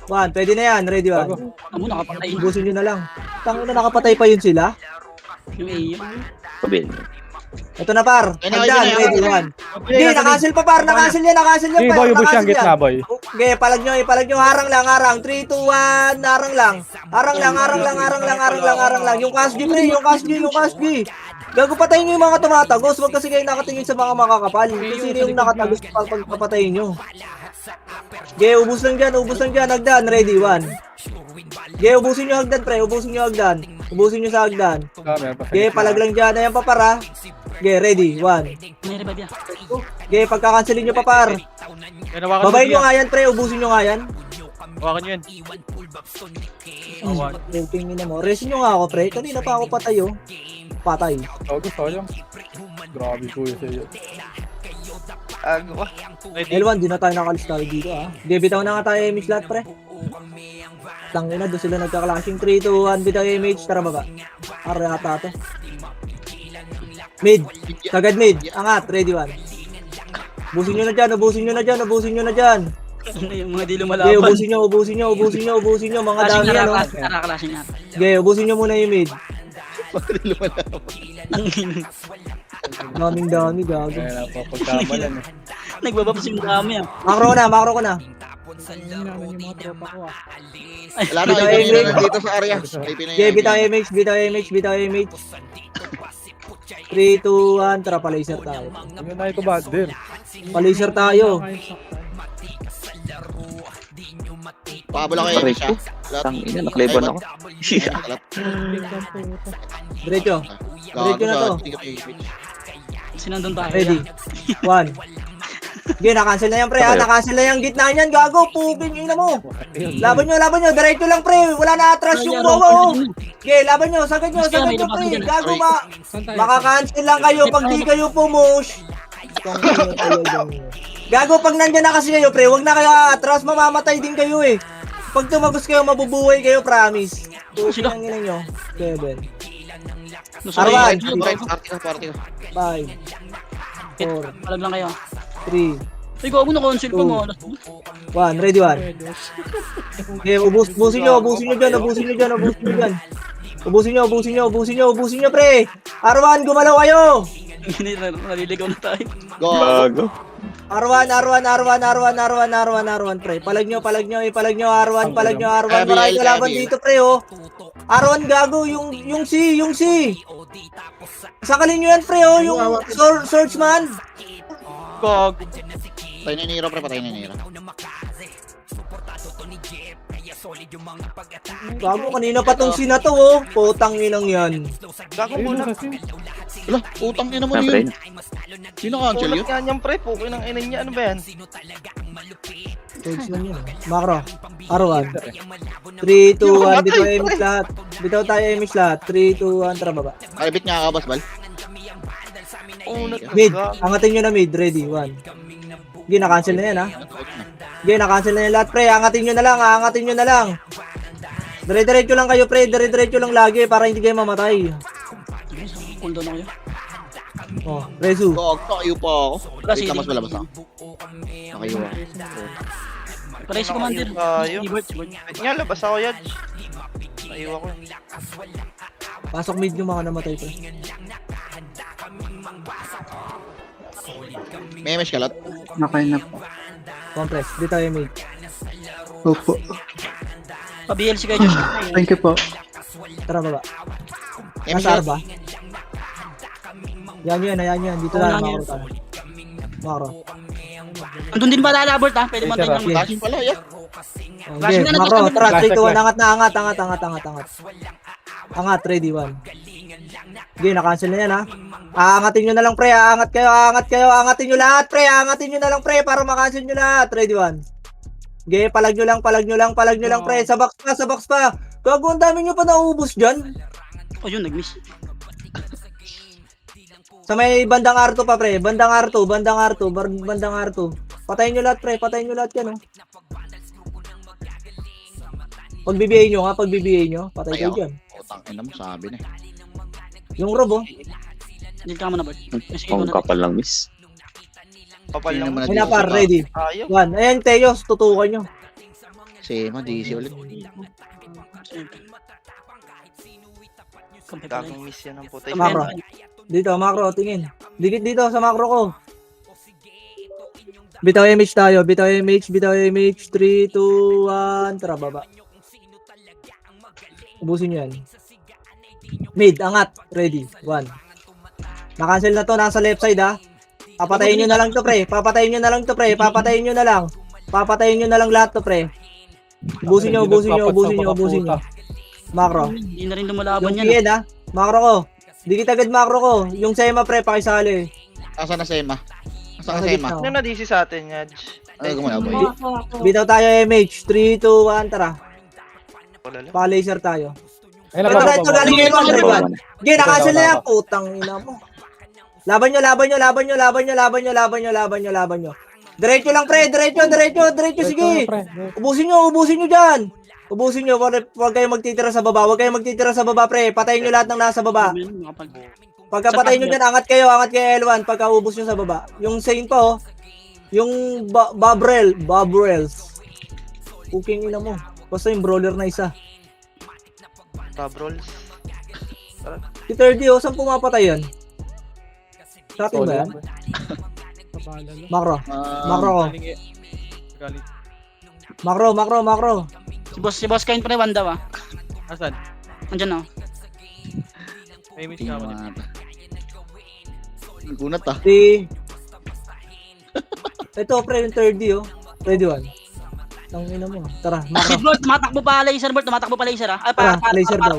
1. Pwede na yan. Ready, 1. Amo, nakapatay. Ubusin nyo na lang. Tangina, nakapatay pa yun sila. Yung AU. Pabil. Ito na, par. Hagdan. Ready, 1. Hindi, nakancel pa, par. Nakancel yan, Hey, boy, ubus yan, gitna, boy. Okay, palag nyo. Harang lang. 3, 2, 1. Harang lang. Yung Kasgi, pre. Yung Kasgi. Gago, patayin nyo yung mga tumatagos. Huwag kasi kayo nakatingin sa mga makakapal. Kasi yung nakatagos pag papatayin nyo. Okay, ubus lang dyan. Hagdan. Ready, 1. Okay, ubusin nyo hagdan, pre. Ubusin nyo sa hagdan. Okay, palag lang dyan. Ayan pa, para. Okay, ready, 1. May revive yan. Okay, pagkakancelin nyo pa, par. Babayin nyo nga yan, pre. Ubusin nyo nga yan. Hawakan nyo yan. Tingin mo. Resin nyo nga ako, pre. Kanina pa ako patayo. Patay. Sayang. Grabe ko yun sa'yo. Agawa. L1, di na tayo nakalistado dito, Okay, bitaw na nga tayo image lahat, pre. Tangina, doon sila nagka-clashing. 3, 2, 1, bitaw image. Tara, baba. Arata to. Mid. Sagad mid. Angat. Ready, 1. Ubusin nyo na dyan. Yung mga di Okay, lumalaban. ubusin nyo. Mga dami yan, Nakaklashing na. Okay, ubusin nyo muna yung mid. Daming dami, gago. Kaya napapagkamalan Nagbababas yung dami Makro ko na. Wala na, IP na nandito sa area. IP na Okay, yan. bitaw image. 3, 2, 1, tara, pa-laser tayo. Yung na ito ba, dir? Pa-laser tayo. Pakabala kayo Aray siya. ko. Tangina, naklebon ako. Diretso. Diretso na to. Sinandun tayo. Ready. 1. Okay, nakancel na yan, pre. Nakancel na yung gitna niyan. Gago, puking ina mo. Laban nyo. Diretso lang, pre. Wala na atras yung wawa. Okay, laban nyo. Sagad nyo, pre. Gago, makakancel lang kayo pag di kayo pumush. Gago, pag nandyan na kasi kayo, pre, wag na kayo atras. Mamamatay din kayo, Pag tumagos kayo, mabubuhay kayo, promise. Puking ang ina nyo. 7. Arwan. 40 ka. 5. 4. Palag lang kayo. 3. Ay, gago na conceal pa mo. 1. Ready, 1. Okay, ubusin nyo dyan. Ubusin nyo, pre. Arwan, gumalaw kayo. Naliligaw na tayo. Gago. Arwan, pre. Palag nyo, Arwan. Maraming kalaban dito, pre, Arwan, gago, yung C. Sakalin nyo yan, pre, yung swordsman. Gog. Patay na yung Nero, pre. Gago, kanina pa tong sina to, oh. Putang inang yan. Gago Ayun bunot. na kasi. Wala, utang ina mo Ah, na pre. yun. Sino cancel Bunot yun? nga niyang pre. Pukin ng ina niya. Ano ba yan? Codes lang yun. Makro. Arawan. 3, 2, 1. Bitaw image lahat. Bitaw tayo image lahat. 3, 2, 1. Tara baba. Kaibit nga ka, boss, bal. Unat na Mid. gago. Angatin nyo na mid. Ready. 1. Sige, na-cancel na yan, ha. Sige, na-cancel na yan lahat, pre. Angatin nyo na lang, ha. Angatin nyo na lang. Dire-diretso lang kayo, pre. Dire-diretso lang lagi para hindi kayo mamatay. Cool down ako yun. Oh, Rezu. Gog, nakayo pa ako. Wala, Wait sige. lang, mas malabas ako. Nakayo ako. Pare si Commander. Tayo. Si Bert, si Bert. Wait nga, labas ako, Yadge. Naiwa ko. Pasok mid yung mga namatay, pre. May mesh kalat. Okay na po. Compress. Di tayo mid. Opo. Pa-BL si kayo, Josh. Thank you po. Tara, baba. May mesh Nasa kalat. arba. Yan yun, ayan yun. Dito Oo, lang, yan makro yun. tayo. Makro. Andun din ba lalabort ha? Pwede Yes, man sir, tayo ng Flash pala, yeah. Oh, Flash okay, na lang, makro. flash na Tara, lang. 3, 2, 1. Flash. Angat na, angat. Angat, ready, 1. Sige, na-cancel na yan, ha. Aangatin nyo na lang, pre. Aangat kayo. Aangatin nyo lahat, pre. Aangatin nyo na lang, pre, para makancel nyo lahat. Ready, 1. Sige, palag nyo lang, pre. Sa box pa. Gago, ang dami nyo pa nauubos dyan. Oh yun, nag-miss. Sa may bandang R2 pa, pre. Bandang R2. Patayin nyo lahat, pre. Patayin nyo lahat yan, oh. Pagbibigay nyo, ha. Pagbibigay nyo. Patay kayo Ayaw. dyan. Utang ina mo, sabi na eh. Yung rob, oh. Hindi ka mo na, Bert. Sige Ang ko na. kapal lang, miss. Kapal Sino lang. naman Ay, na, par. nag-iisip Ready. Ayaw. 1. Ayan, Teos. Tutukan nyo. Sema, DC ulit. Kampi pa rin. Gagong miss yan ang putay. Makro. Dito, macro, tingin. Dikit dito sa macro ko. Bitaw image tayo. Bitaw image. 3, 2, 1. Tara, baba. Ubusin nyo yan. Mid, angat. Ready. 1. Na-cancel na to. Nasa left side, ha. Papatayin nyo na lang to, pre. Papatayin nyo na lang lahat to, pre. Ubusin nyo. Macro. Hindi na rin lumalaban Yung yan. PN, ha. Macro ko. Dikit agad macro ko. Yung Sema, pre, pakisali. Asa na Sema? Asa na Nasa Sema? gitna. Ano na DC sa atin, Yadge? Ano gumala, boy? Ako. Bitaw tayo MH. 3, 2, 1. Tara. Wala lang. Pa-laser tayo. Ay, Ito, nababa, ito, galing kayo mga Baba na. Sige, nakancel na yan. Putang ina mo. Laban nyo. Diretso lang, pre. Diretso. Sige. Ubusin nyo dyan. Huwag kayong magtitira sa baba. Pre. Patayin nyo lahat ng nasa baba. Pagka patayin nyo dyan, angat kayo L1. Pagka ubus nyo sa baba. Yung Saint pa, oh. Yung Babrels. Puking ina mo. Basta yung brawler na isa. Top rolls. Si 30, oh. Saan pumapatay yan? Sa atin ba yan? Macro. Macro ko. Galit. Macro. Si boss kain pa rin Wanda ba? Asan? Andyan oh. May miss ka ako. Gunat ah. Ito, pre, yung 30, oh. Ready, 1. Tangina mo. Tara, Si macro. Bert, tumatakbo pa laser ah. Ay, Tara, laser daw.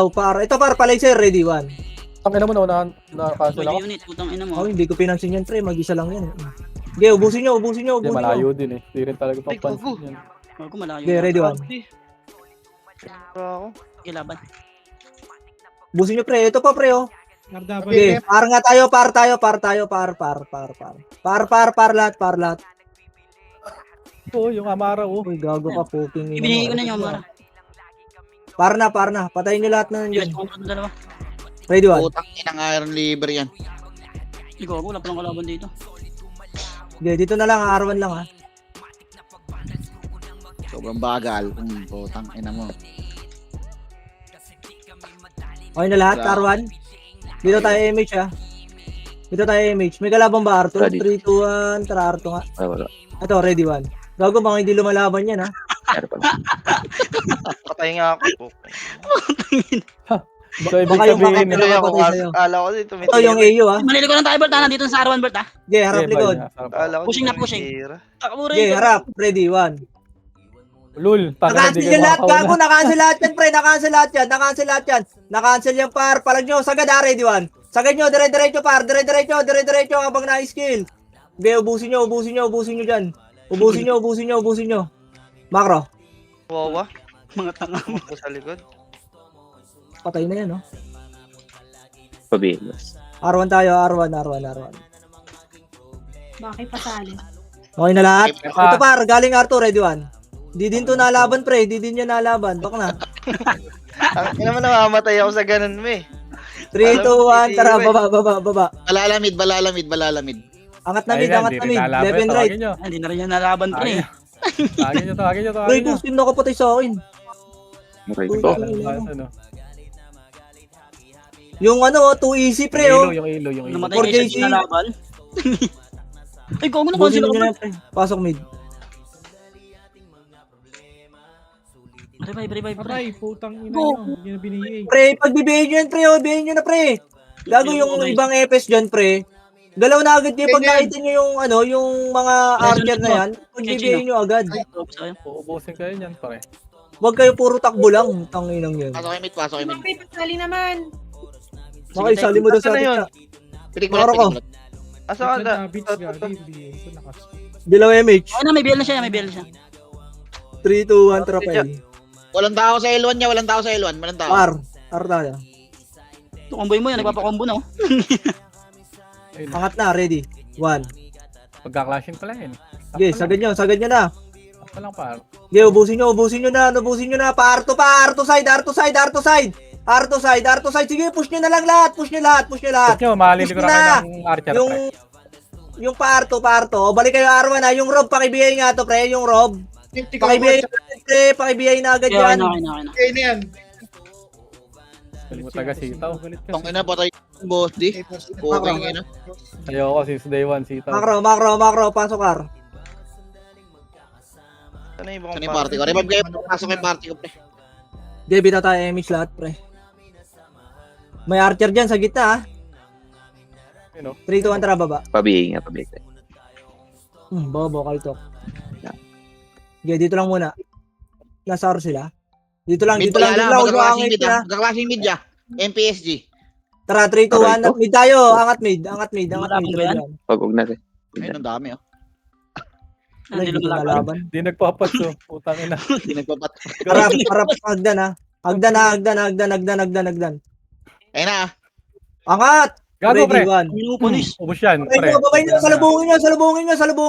Par. Ito, laser. Ready, 1. Ang ina mo na cancel Pwede ako. unit, putang ina mo. Oh, hindi ko pinansin yan, pre. Mag-isa lang yan. Okay, ubusin nyo. Hindi, malayo din eh. Hindi rin talaga Ay, papansin gugu. yan. Huwag ko malayo. Okay, ready, 1. Ako. Ilaban. Ubusin nyo, pre. Ito pa, pre, oh. Nardaban. Okay, par nga tayo. Par lahat. Oo, yung Amara oh. Uy, gago ka, puking ina mo. Ibinigay ko na yung Mara. Par na. Patayin nyo lahat na Yes, nandiyan. pumunta ng dalawa. Ready, 1. Utang inang Iron Liver yan. Ikaw, wala palang kalaban dito. Okay, dito na lang, R1 lang, ha. Sobrang bagal. Utang ina mo. Okay na lahat, R1. Dito tayo MH, ha. May kalaban ba, R2? Ready. 3, 2, 1. Tara, R2 nga. Ay, wala. Ito, ready, 1. Gago, baka hindi lumalaban yan, ha. Meron pa. Patay nga ako. So, ibig Baka yung sabihin, makapila- Tuloy ako. Pinapatay sa'yo. Kala ko dito may Ito, yung AU, ha. Manili ko ng tayo Bert ha. Nandito sa R1 Bert ha. Okay, harap likod. Kala ko Pushing dito na, may pushing. tira. Takbo rin. Okay, harap. Ready, 1. Lul, Nakancel yan lahat, gago, nakancel lahat yan, pre, nakancel lahat yan, nakancel lahat yan. Nakancel yan, par, palag nyo, sagad, ready one. Sagad nyo, dire-diretso, par, dire-diretso, habang na-skill. Hindi, ubusin nyo dyan. Ubusin nyo. Macro, Wawa. Mga tanga. Ako sa likod. patay na yan, no? Pabilos. R1 tayo, R1. Bakit pasali? Okay na lahat? Okay, Ito par, galing R2, ready one. Di din to nalaban, pre, di din niya nalaban. Bak na. Ang ina mo namamatay ako sa ganun mo eh. 3, 2, 1, tara, baba. Balalamid. Angat na mid. Left and right. Hindi na rin yan nalaban pre. Tawagin nyo. Pre, kung sino nakapatay sa akin. Aray Uy, ko. Yung ano, too easy, pre, oh. Yung ilo. Namatay 4 kayo JC. sa nalaban. Ay, kung ano Ubusin cancel nyo ako. na, pre. Pasok mid. Revive. Aray, putang ina Go. nyo. Hindi na binigay. Pre, pagbibihin nyo yan, pre, oh. Bihin nyo na, pre. Gago yung ibang EPS dyan, pre. Galaw na agad kayo pag nakita nyo yung, ano, yung mga archer na yan. Pagbibihin nyo agad. Uubusin kayo niyan, pare. Huwag kayo puro takbo lang. Tanginang yan. Pasok kay mid. Bakit pasali naman? Makisali mo doon sa Ano yun? atin. Pitik mo Maro ko. Asa ka na? Bilaw MH. Ay na, may BL na siya. 3, 2, 1, trapel. Walang tao sa L1 niya. Walang tao. R tayo. Comboy mo yan, nagpapakombo na oh. Angat na, ready. 1. Pagka-clashing pala yun. Okay, sagad nyo na. Sakto lang, par. Okay, ubusin nyo na. Pa, R2 side. Sige, push nyo na lang lahat. Push nyo, maliligo Push na na. kayo ng archer, Yung, pre. yung pa R2. O, balik kayo R1 ha. Yung Rob, pakibiyay nga to, pre. Yung Rob. Pakibiyay na agad Okay yan. na. Okay na yan. Taga sitaw. Tong ina patay yung boss di. Okay na. Ayoko, since day 1, sitaw. Macro. Pasok R. Ano yung Saan ibang yung party ko? Revive kayo. Pasok yung party ko, pre. Okay, bitaw tayo MH lahat, pre. May archer dyan sa gitna, ha. Yun, oh. 3, 2, 1, tara, baba. Pabihin. Bobo, kaltok. Okay, dito lang muna. Nasa R sila. Dito lang. Huwag nyo angit na. Magka-clashing mid ya. MPSG. Tara, 3, 2, 1. Mid tayo. Angat mid. Malapit ba yan? Huwag natin. Ayun, ang dami, oh. Hindi Hindi lumalaban. lumalaban. Di nagpapatso. Putang ina. Hindi nagpapat. Harap, hagdan, ha. Hagdan. Ayun na, ah. Angat! Gago, pre. Ready, 1. Minupolis. Ubus yan, Babay pre. nyo, salubungin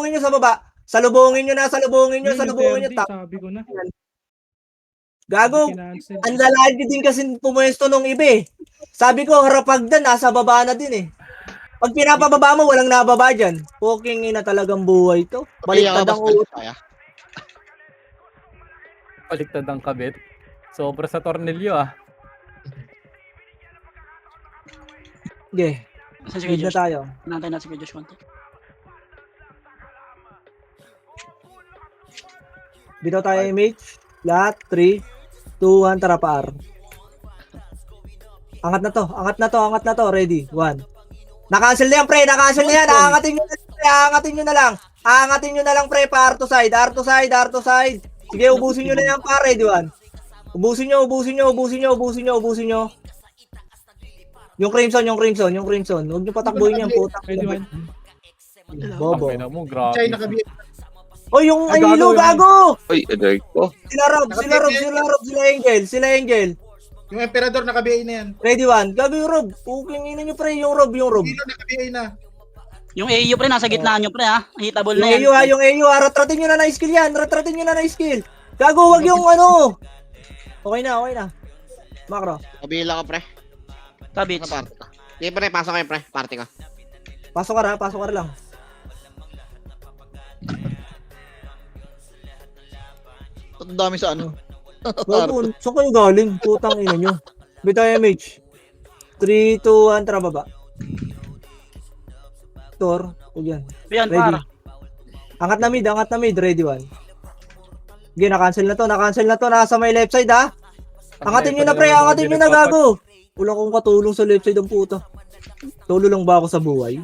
nyo sa baba. Salubungin nyo. Sabi ko na. Gago, ang lalaki din kasi pumuesto nung iba eh. Sabi ko, harap hagdan, nasa baba na din eh. Pag pinapababa mo, walang nababa dyan. Poking ina talagang buhay to. Baliktad ang ulo. Baliktad ang kabit. Sobra sa tornilyo, ah. Okay, Saan si mid na Josh? tayo. Nantay natin si Josh konti. Bitaw tayo image. Lahat, 3, 2, 1, tara pa R. Angat na to. Ready, 1. Na-cancel na yan, pre. Aangatin nyo na lang, pre, pa R2 side. Sige, ubusin nyo na yan, pa. Ready, 1. Ubusin nyo. Yung crimson. Huwag nyo patakbuhin yan, putak. Bobo. Tangina mo, grabe. Chay, nakabi. Oh, yung Ay, gago, Ilo, yung- gago! Uy, alert ko. Sila Rob, sila Angel. Yung emperador nakabi na yan. Ready, 1. Gago yung Rob. Puking ina nyo, pre, yung Rob. Dino nakabi na. Yung AU pre, nasa gitna nyo pre ha. Hitable Yung na yan. AU ha, yung AU ha. Ratratin nyo na skill yan. Gago, wag yung ano. Okay na. Macro. Kabila ko, pre. Kabits. Ano party ka? Sige, pre. Pasok kayo, pre. Party ka. Pasok ka lang. Ang dami sa ano. Gago, saan kayo galing? Putang ina nyo. Bitaw MH. 3, 2, 1, tara baba. Tor, huwag yan. Yan Ready. para. Angat na mid, ready, 1. Sige, na-cancel na to. Nasa may left side, ha? Angatin nyo na, pre. Gago. Wala akong katulong sa left side ng puta. Tulo lang ba ako sa buhay?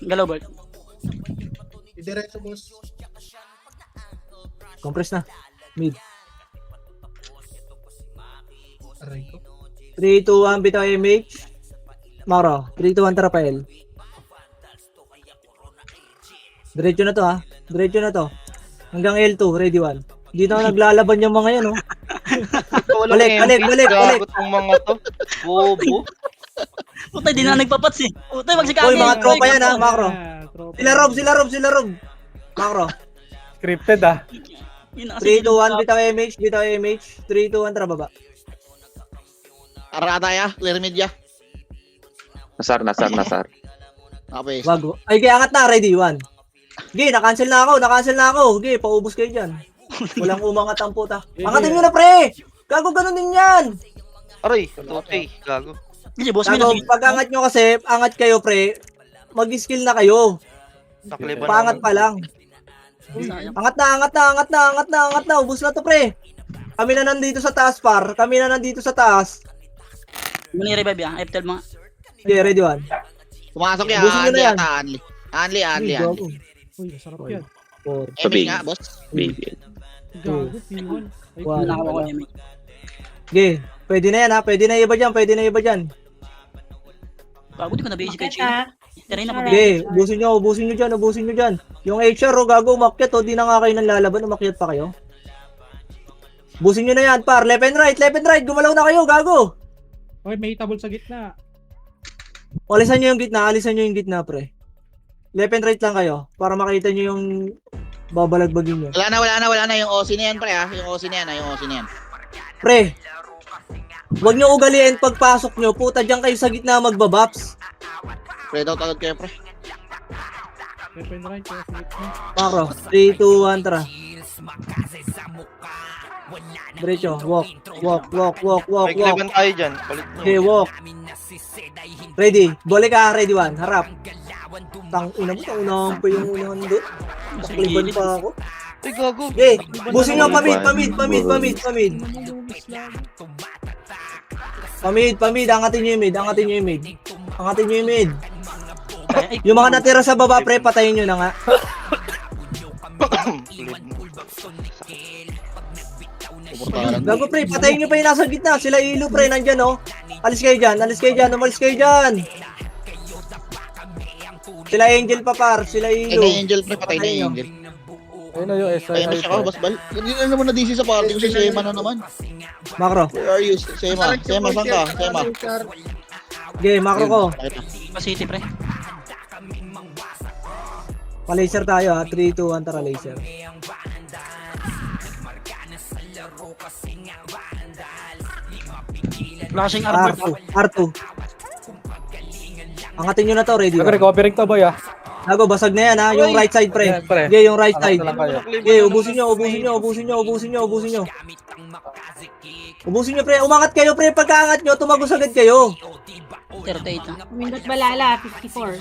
Galaw Bert. Diretso, boss. Compress na. Mid. Aray ko. 3, 2, 1, bitaw MH. Maro, 3, 2, 1, tara pa L. Diretso na to ha. Diretso na to. Hanggang L2, ready 1. Hindi na ako naglalaban yung mga yan, oh. Balik, balik, balik, balik. Gagot ng mga to. Bobo. Puta, di na nagpapats eh. Puta, magsikagi. Uy, mga tropa yan ha, Macro. Sila Rob. Macro. Scripted ah. 3, 2, 1, bitaw MH, bitaw MH. 3, 2, 1, tara baba. Arata ya, clear media. Nasar. Okay. Wag. Ay, kaya angat na, ready 1. Sige, na-cancel na ako. Sige, paubos kayo dyan. Walang umangat ang puta. Angatin nyo na, pre! Gago, ganun din yan! Aray, tutay. Gago. Hindi, boss, may Gago, nasingit. pag angat nyo kasi, angat kayo, pre, mag-skill na kayo. Takliban Paangat pa lang. Sayang. Angat na. Ubus na to, pre. Kami na nandito sa taas, par. Muna i-revive ya. F12 mga. Sige, ready 1. Pumasok yan. Busin nyo na Anli yan. ata, Anli. Anli. Uy, masarap yan. 4, Emi nga, boss. Baby. Gago, P1. Ay, One. Nakakuha ko yung Sige, pwede na yan ha. Pwede na iba dyan. Gago, di ko na-basic kay Bakit Chino. ah? Tirayin na pa. Sige, ubusin nyo dyan. Yung HR, gago, umakyat, di na nga kayo nang lalaban, umakyat pa kayo. Ubusin nyo na yan, par. Left and right, gumalaw na kayo, gago. Okay, may table sa gitna. Alisan nyo yung gitna, pre. Left and right lang kayo, para makita nyo yung babalagbagin nyo. Wala na yung OC na yan, pre, ha? Yung OC na yan. Pre, huwag nyo ugaliin pagpasok nyo, puta dyan kayo sa gitna magbabaps. Pre, daw agad kayo, pre. Left and right, sa gitna. Makro, 3, 2, 1, tara. Diretso, walk. May kliban tayo dyan. Palit nyo. Okay, walk. Ready, balik ka, ready 1, harap. Ina mo, unahan pa yung unahan doon. Nakliban pa ako. Ay, gago. Okay, busin nyo, pamid. Angatin nyo yung mid. Yung mga natira sa baba, pre, patayin nyo na nga. Gago, pre, patayin nyo pa yung nasa gitna. Sila ilo, pre, nandyan, oh. Alis kayo dyan. Sila Angel pa, par. Sila Patay ilo. na Angel, pre. Patay na Angel. Ayun na yung Patay na siya ka, boss Bal. Yun na naman na DC sa party ko si Sema na naman. Macro. Where are you, Sema? Sema, saan ka? Sema. Okay, macro ko. City, pre. Pa-laser tayo, ha. 3, 2, 1, tara, laser. Flashing armor. R2. Angatin nyo na to, ready. Nag-recovering to boy ah. Gago, basag na yan, ha. Yung right side, pre. Yan, pre. Okay, yung right side. Angat na lang kayo. Okay, ubusin nyo, pre. Umangat kayo, pre. Pagkaangat nyo, tumagos agad kayo. 38 na. Pumindot balala, 54.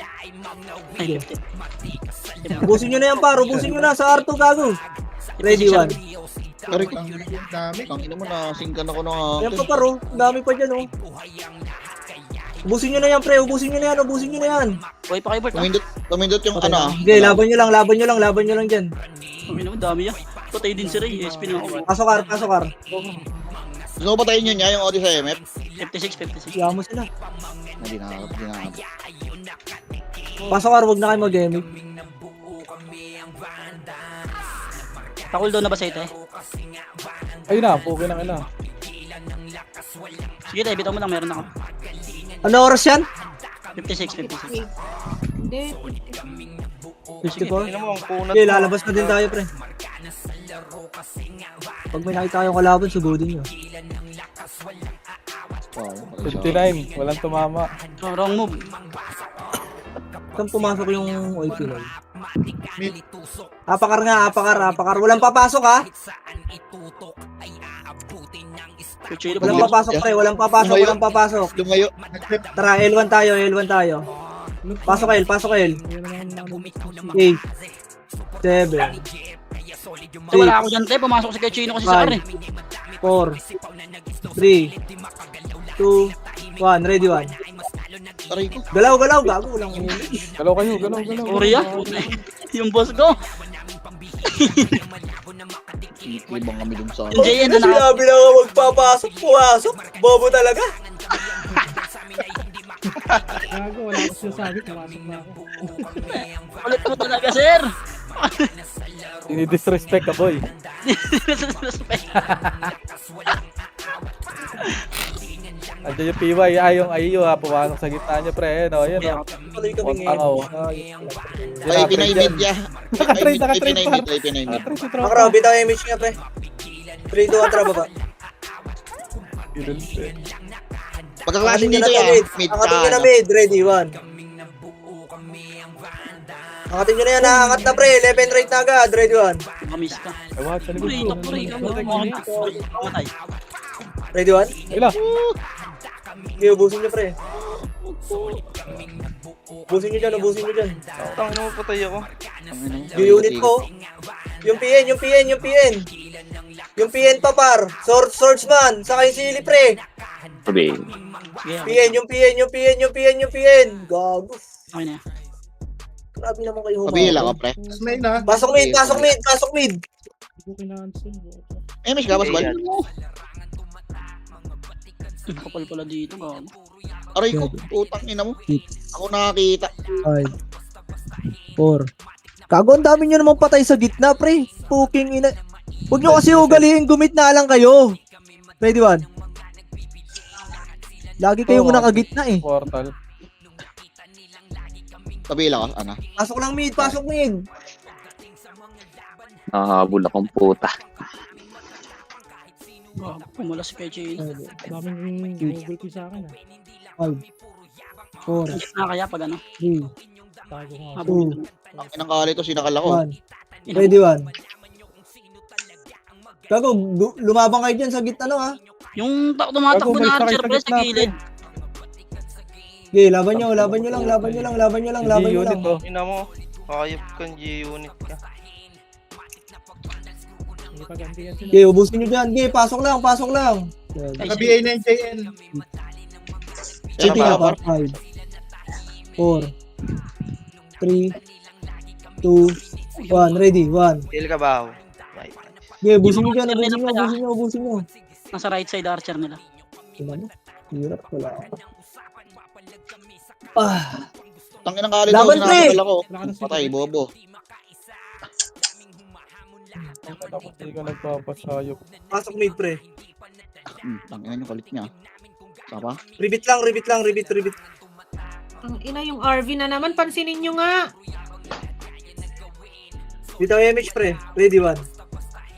Ay, 50. Ubusin nyo na yan, par. Ubusin nyo na sa R2, gago. Ready, 1. Aray ko. Dami. Ang ina mo na, singkan ako ng Yan pa, par, oh. Ang dami pa dyan, oh. Ubusin nyo na yan, pre. Ubusin nyo na yan. Buhay pa kayo, Bert. Tumindot yung ano. Okay, laban nyo lang dyan. Kami naman, dami yan. Patay din si Ray. SP na ako. Pasok, kar. Gusto mo patayin nyo niya yung OD sa MF? 56. Siya mo sila. Hindi na. Pasok, kar. Huwag na kayo mag-gimmick. Pakul daw na ba sa ito eh? Ayun na, pukin na kailangan. Sige tayo, bitaw mo lang, meron ako. Ano oras yan? 56. Hindi, 54? Tingnan mo, ang kunat Okay, mo. lalabas na din tayo, pre. Pag may nakita kayong kalaban, sugudin nyo. 59, walang tumama. Oh, wrong move. Saan pumasok yung OIP nun? Apakar. Walang papasok, ha? Kuchilo Walang papasok, pre. Walang papasok. Lumayo. Tara, L1 tayo. Pasok, L. 8, 7, So, wala ako dyan tayo, pumasok si Kuchilo kasi sa 5, eh. 4, 3, 2, 1. Ready, 1. Aray ko. Galaw, gago lang. Galaw kayo, galaw. Korea? Yung boss ko. Ibang kami dun sa... Yung JN na naka... Sinabi na nga magpapasok, pumasok. Bobo talaga. Gago, wala ko sinasabi. Pumasok na ako. Ulit mo talaga, sir. Ini-disrespect ka, boy. Andiyan yung PY, yung IU ha, pumasok sa gitna niya, pre. No, yan, no. Tuloy kami Huwag ngayon. tangaw. Ay, pinaimid niya. Nakatrade, Ay, pinaimid, ay, pinaimid. Makaraw, bitaw yung image niya, pre. 3, 2, 1, tara baba. Pagkaklasin Angatin dito nyo na yan. mid. Mid ka. Angatin nyo na ano. mid. Ready, 1. Angatin nyo na yan, nakakat na pre. Left and right na agad. Ready, 1. Mamiss ka. Ay, watch, sa likod Puri, ko. puri, mamatay. Ready, 1. Ila, Okay, ubusin nyo pre. Ubusin nyo dyan, ubusin nyo dyan. Tangin mo, patay ako. Yung unit ko. Yung PN. Yung PN pa par. Swordsman. Saka yung sili pre. Sabi. Sige, PN. Gago. okay na. Grabe naman kayo Pabila ka, humabol. pre. Tapos may na. Pasok mid. Hindi ko kinansel. Mish ka, basbal. Kapal pala dito, gago. Aray ko, utang ina mo. Ako nakakita. 5, 4. Gago, ang dami nyo naman patay sa gitna, pre. Puking ina. Huwag nyo kasi ugaliin, gumit na lang kayo. Ready, 1. Lagi kayong nakagitna eh. portal. Pabila ka, ana. Pasok lang mid. Nakahabol akong puta. Gago, pumulas kay Chino. Daming Google ko sa akin. 5, 4, Ang gitna kaya pag ano? 3, Tago nga. Habulin mo. Ang inang kali to, sinakal ako. 1. Ready, 1. Gago, lumabang kayo dyan sa gitna, no, ha? Yung tumatakbo Gago, may na sakay Archer sa pre sa gitna, gilid. Okay, laban nyo lang. G-unit, oh. Ina mo, kakayap kang G-unit ka. Hindi pa ganti yan sila. Okay, ubusin nyo dyan. Okay, pasok lang. Yan. Ay, Naka-BA na yung JN. City Tama, na pa. 5, 4, 3, 2, 1. Ready, 1. Kill ka ba ako? Right. Okay, ubusin nyo dyan. Ubusin nyo. nasa right side Archer nila. Tingnan mo. Hirap, wala ako. Ang inang kali to, Laban, pre! sinakal ako. Wala ka na sila. Patay, bobo. Hindi ka nagpapasayop. Pasok mid pre. Ang ina yung kalit niya. Sapa? Ribbit lang. Ang ina yung RV na naman. Pansinin nyo nga. Bitaw yung image pre. Ready, 1.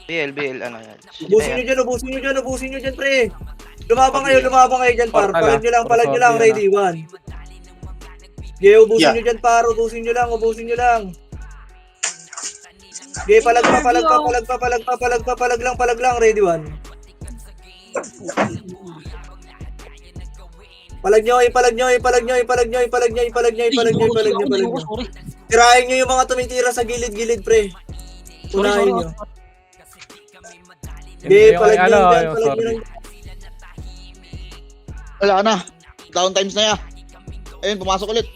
BL, ano yan? Ubusin nyo dyan pre. Lumabang kayo dyan par. Portal, Palag nyo lang. Portal, Ready, 1. Okay, ubusin nyo dyan par. Ubusin nyo lang. Okay, palag lang. Ready, 1. Palag nyo. Sorry. Tirahin nyo yung mga tumitira sa gilid, pre. Unahin nyo. Okay, palag nyo dyan. Wala na. Down times na ya. Ayun, pumasok ulit.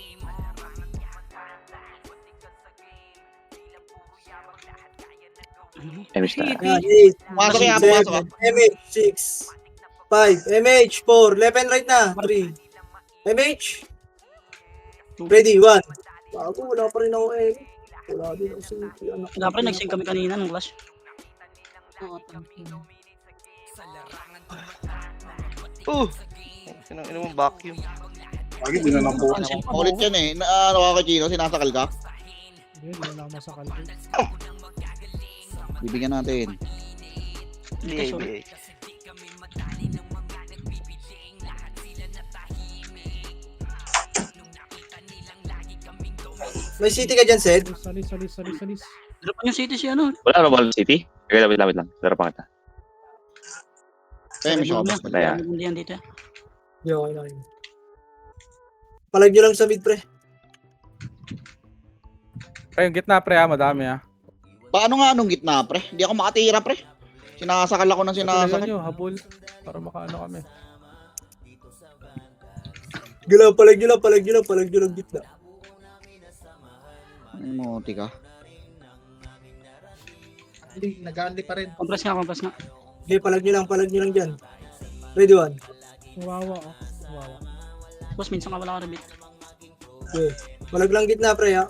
Emis na. 8, Pumasok ya, pumasok ka. MH, 6, 5, MH, 4, left and right na, 3, MH, ready, 1. Bago, wala pa rin ako wala din ako anak. Wala pre, nag-sync kami kanina ng clash. Ina mo vacuum. Lagi din na lang po. Ulit yan eh. Ano ka, Chino? Sinasakal ka? Hindi na ako masakal ko. Bibigyan natin. BL. May city ka dyan, Sed? Salis. Dalapan yung city si ano. Wala na Ball City? Okay, lapit lang. Darapan kita. Eh, may siya ka. Wala yan. Yan dito. Yo, okay. Palag nyo lang sa mid, pre. Pre, yung gitna, pre, madami, ha. Paano nga anong gitna, pre? Hindi ako makatira, pre. Sinasakal ako ng Sinasakal sinasakal. nyo, habol. Para makaano kami. Galaw, palag nyo lang gitna. Muti ka. Hindi, nag-aandi pa rin. Compress nga. Okay, palag nyo lang dyan. Ready, one. Wawa. Boss, minsan ka wala ka rin. Okay. Palag lang gitna, pre, ha.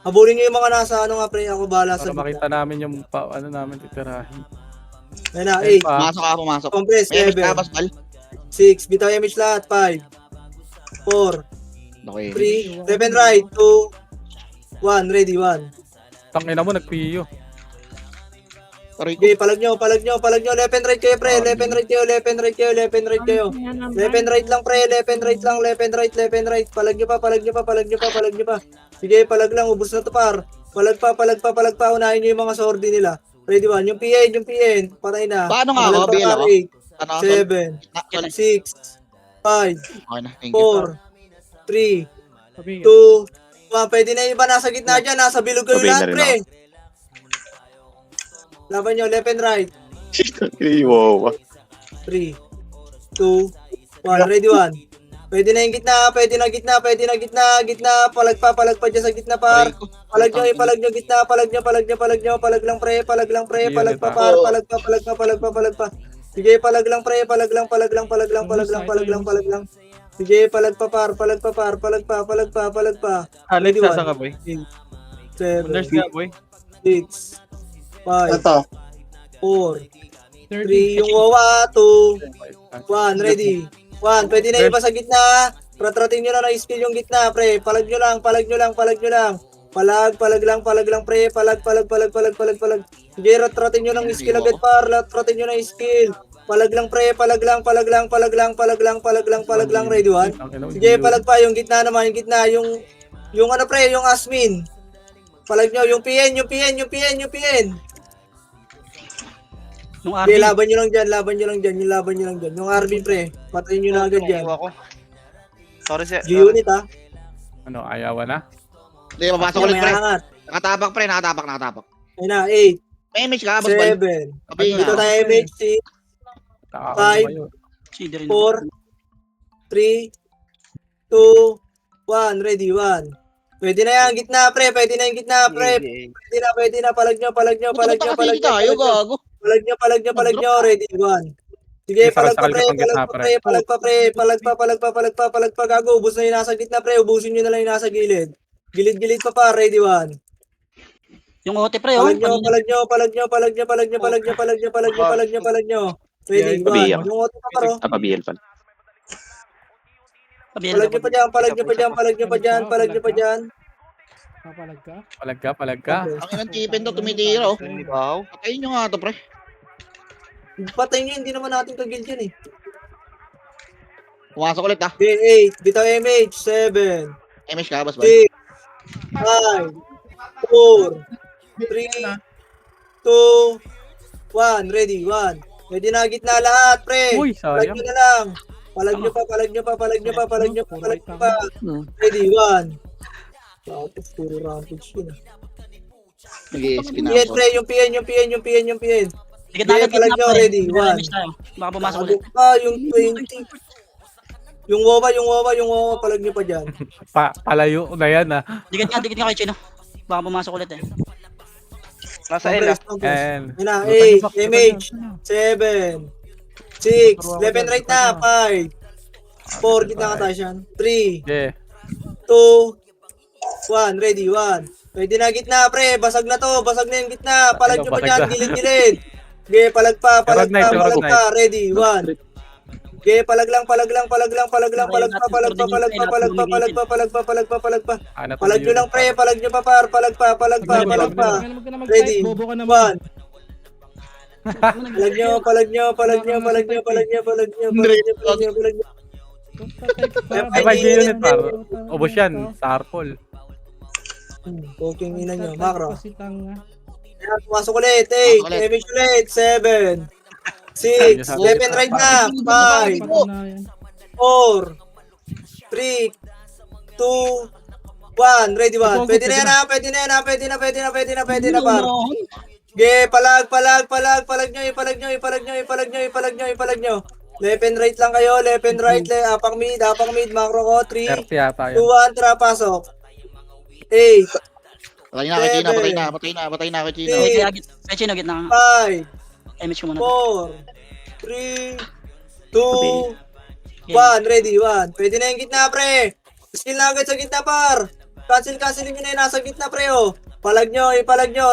Habulin nyo yung mga nasa ano nga, pre. Ako bahala sa Para makita namin yung ano namin titirahin. Ayun na, 8. Pumasok. Compress, May 7. Basbal. 6. Bitaw image lahat, 5. 4. Okay. 3. Left and right. 2. 1. Ready, 1. Tangina mo, nagpiyo. Taray ko. Okay, palag nyo. Left and right kayo, pre. Left and right kayo. Left and right lang, pre. Left and right. Palag nyo pa. Sige, palag lang. Ubus na to, par. Palag pa. Unahin nyo yung mga sordi nila. Ready, 1. Yung PN. Patay na. Paano nga ako? BL ako? 8, 7, 6, 5, Okay na, thank you. 4, 3, 2, 1. Pwede na yung iba nasa gitna dyan. Nasa bilog kayo Sabihin na lahat, rin pre. Laban nyo, left and right. Wow. 3, 2, 1. Ready, 1. Pwede na yung gitna. Gitna. Palag pa dyan sa gitna, par. Palag nyo, gitna. Palag lang, pre. Palag pa, par. Palag pa. Sige, palag lang, pre. Palag lang. Sige, palag pa, par. Palag pa. Alex, Ready, saan ka, 1, boy? 7, Nurse ka, boy? 6, 5, Ito. 4, 3, yung wawa, 2, 1, ready. 1, pwede na iba sa gitna. Ratratin nyo na skill yung gitna, pre. Palag nyo lang. Palag lang, pre. Palag. Sige, ratratin nyo ng skill agad, par. Ratratin nyo ng skill. Palag lang, pre. Palag lang. Ready, 1. Sige, palag pa. Yung gitna naman, yung ano, pre, yung Asmin. Palag nyo, yung PN. Yung Okay, RB. laban nyo lang dyan. Yung Arvin, pre. Patayin nyo na agad yan. Iwa ko. Sorry, sir. G-Unit, ha. Ano, ayawan na? Hindi, mapasok ulit, May pre. angat. Nakatapak, pre. Nakatapak. Ayun na, 8, May image ka, Basbal. 7. Sabihin Dito nga. tayo, MH, 6, Nakakano kayo. Hindi rin. 4, 3, 2, 1. Ready, 1. Pwede na yan, gitna, pre. Pwede na. Palag nyo. Tayo, gago. Palag nyo. Ready, 1. Sige, palag pa, gago. Ubus na yung nasa gitna, pre. Ubusin nyo na lang yung nasa gilid. Gilid pa, ready, 1. Yung OT pre, oh. Palag nyo. Ready, 1. Pabiyak. Yung auto pa, paro. Pabiel pala. Palag nyo pa dyan. Palag ka. Ang inang tipin to, tumitira, oh. Wow. Patayin nyo nga to, pre. Patay nyo, hindi naman natin kagil dyan, eh. Pumasok ulit, ah. Okay, 8. Bitaw MH, 7. Image ka, Basbal. 6, 5, 4, 3, 2, 1. Ready, 1. Pwede na gitna lahat, pre. Uy, Palag sayang. nyo na lang. Palag nyo pa. Ready, 1. Tapos, puro rampage yun. Nag-i-spin PN, ako. pre, yung PN. Dikit na agad palag gitna nyo, pre. ready, May 1. damage tayo. Baka pumasok ulit. Yung 20. Yung wawa, palag nyo pa dyan. Palayo na yan, ah. Dikit nga kay Chino. Baka pumasok ulit eh. Nasa L, And, Yun na, 8, MH, 7, 6, left and right na, 5, 4, gitna ka tayo siyan, 3, yeah. 2, 1, ready, 1. Pwede na gitna, pre, basag na yung gitna, palag nyo pa dyan, gilid. Okay, palag pa, ready, 1. Okay, palag lang, palag pa. Palag nyo lang, pre, palag nyo pa, par, palag pa. Ready, 1. Palag nyo. May unit par. Ubos yan, sa Arpol. Poking ina nyo, macro. Ayan, pumasok ulit, 8, image ulit, 7, 6, left and right na, 5, 4, 3, 2, 1, ready, 1. Pwede na yan, pwede na, par. Okay, palag nyo. Left and right lang kayo, left and right, apang mid, macro ko, 3, 30 yata 2, yun. 1, tara, pasok. 8, Patay na kay Chino, Seven. patay na kay Chino. Six. Kay Chino, gitna. 5, MH ko muna. 4, 3, 2, 1, ready, 1. Pwede na yung gitna, pre. Skill na agad sa gitna, par. Cancelin nyo na yung nasa gitna, pre, oh. Ipalag nyo,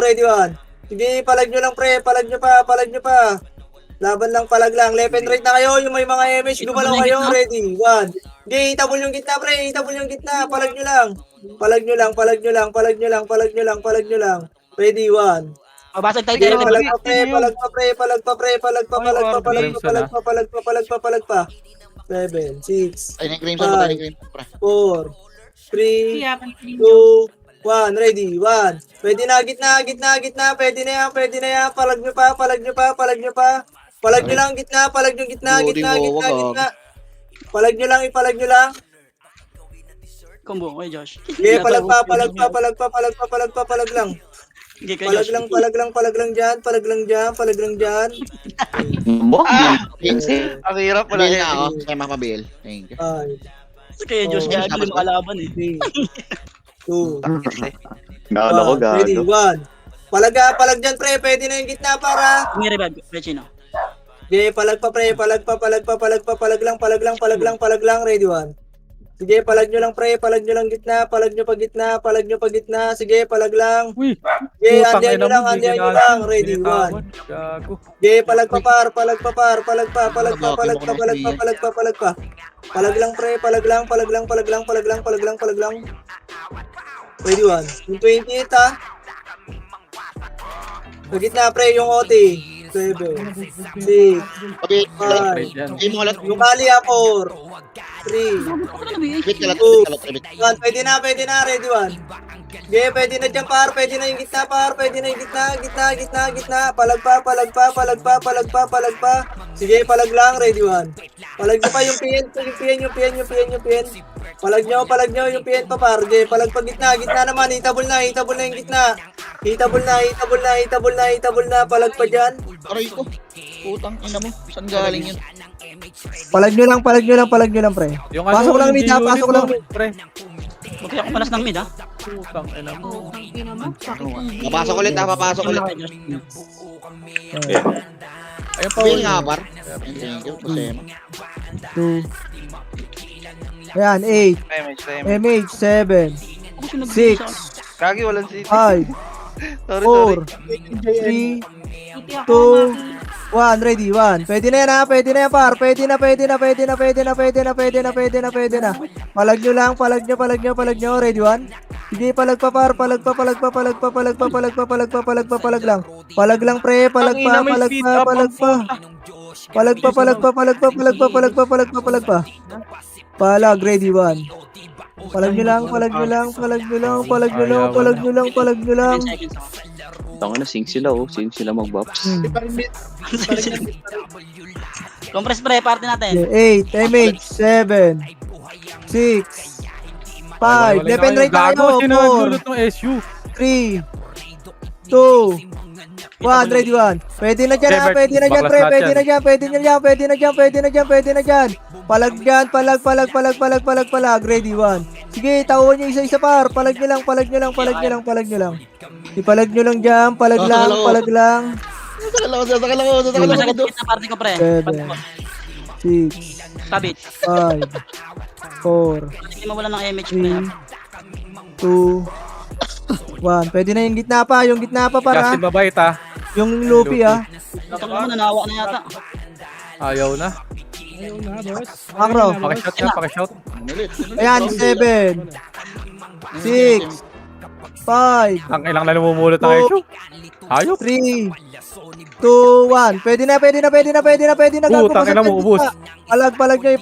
ready, 1. Sige, palag nyo lang, pre. Palag nyo pa. Laban lang, palag lang. Left and right na kayo. Yung may mga MH, gumalaw kayo. Ready, 1. Sige, itabol yung gitna, pre. Itabol yung gitna. Palag nyo lang. Palag nyo lang. Ready, 1. Basag tayo Sige, dito. palag pa. 7, 6, Patay na yung Crimson, patay na yung Crimson, pre. 4, 3, Siya, pansin 2, 1, ready, 1. Pwede na, gitna. Pwede na yan. Palag nyo pa. Palag nyo lang, gitna. Palag nyo, gitna. Palag nyo lang. Combo, okay, Josh. Okay, palag lang. Hindi kay Josh. Palag lang dyan. Ang hirap pala. Bill na ako. Kaya mapabil. Thank you. 5, Kay Josh, kaya hindi makalaban eh. 3, 2, Nala ko, ready, gago. 1. Palag dyan, pre. Pwede na yung gitna para. May revive, kay Chino. Sige, palag pa, pre. Palag lang. Ready, 1. Sige, palag nyo lang, pre. Palag nyo lang gitna. Palag nyo pa gitna. Sige, palag lang. Uy! Sige, Putang andiyan ina nyo mo, lang. Ready, 1. Gago. Sige, palag pa, par. Palag pa. Palag lang, pre. Palag lang. Ready, 1. Yung 28, ha. Sa gitna, pre, yung OT. 7, 6, Pabil. 5, Yan. Hindi mo alat. yung kali, 4, 3, Wait, kalat. 1. Pwede na, ready, 1. Sige, pwede na dyan, par. Pwede na yung gitna, par. Gitna. Palag pa. Sige, palag lang, ready, 1. Palag nyo pa yung PN. Palag nyo yung PN pa, par. Sige, palag pa gitna naman. Hitabol na yung gitna. Hitabol na. Palag pa dyan. Aray ko. Putang ina mo. Saan galing yun? Palag nyo lang, pre. Yung Pasok lang mid, ha? Pasok lang mid. Pre. Huwag kaya kumalas ng mid, ha? Putang ina mo. Hindi naman. Papasok ulit. Ayun pa. Bill nga, par. Thank you. Kusema. 2. Ayan, 8. MH, 7. 6. Kagi, walang city. 5. Sorry. 4. 3. Hindi ako 2, 1, ready, 1. Pwede na yan, ha? Pwede na yan, par. Pwede na. Palag nyo lang, palag nyo. Ready, 1. Sige, palag pa, par. Palag lang. Palag lang, pre. Palag pa. Palag, ready, 1. Palag nyo lang. 10 seconds. Tanga na, sing sila, Sing sila mag-buffs. Compress pre, party natin. 8, MH, 7, 6, 5, left and right tayo, 4, Sinulot ng SU. 3, 2, 1, ready, 1. Pwede na dyan, ha? Pwede na dyan, pre. Pwede na dyan. Palag dyan, palag. Ready, 1. Sige, tawon nyo isa-isa, par. Palag nyo lang. Ipalag nyo lang dyan, palag lang. Sasakal ako. Masakit na party ko pre. 7, 6, Kabit. 5, 4, Hindi mawala ng MH pre. 2, 1. Pwede na yung gitna pa, para. Justin mabait, ha. Yung Luffy, ha. Ito mo nanawa na yata. Ayaw na. Macro. Pakishot. Ayan, 7, 6, 5, Ang ilang na lumumulot ng SU. Ayop. 3, 2, 1. Pwede na. Putang ina mo, ubos. Palag nyo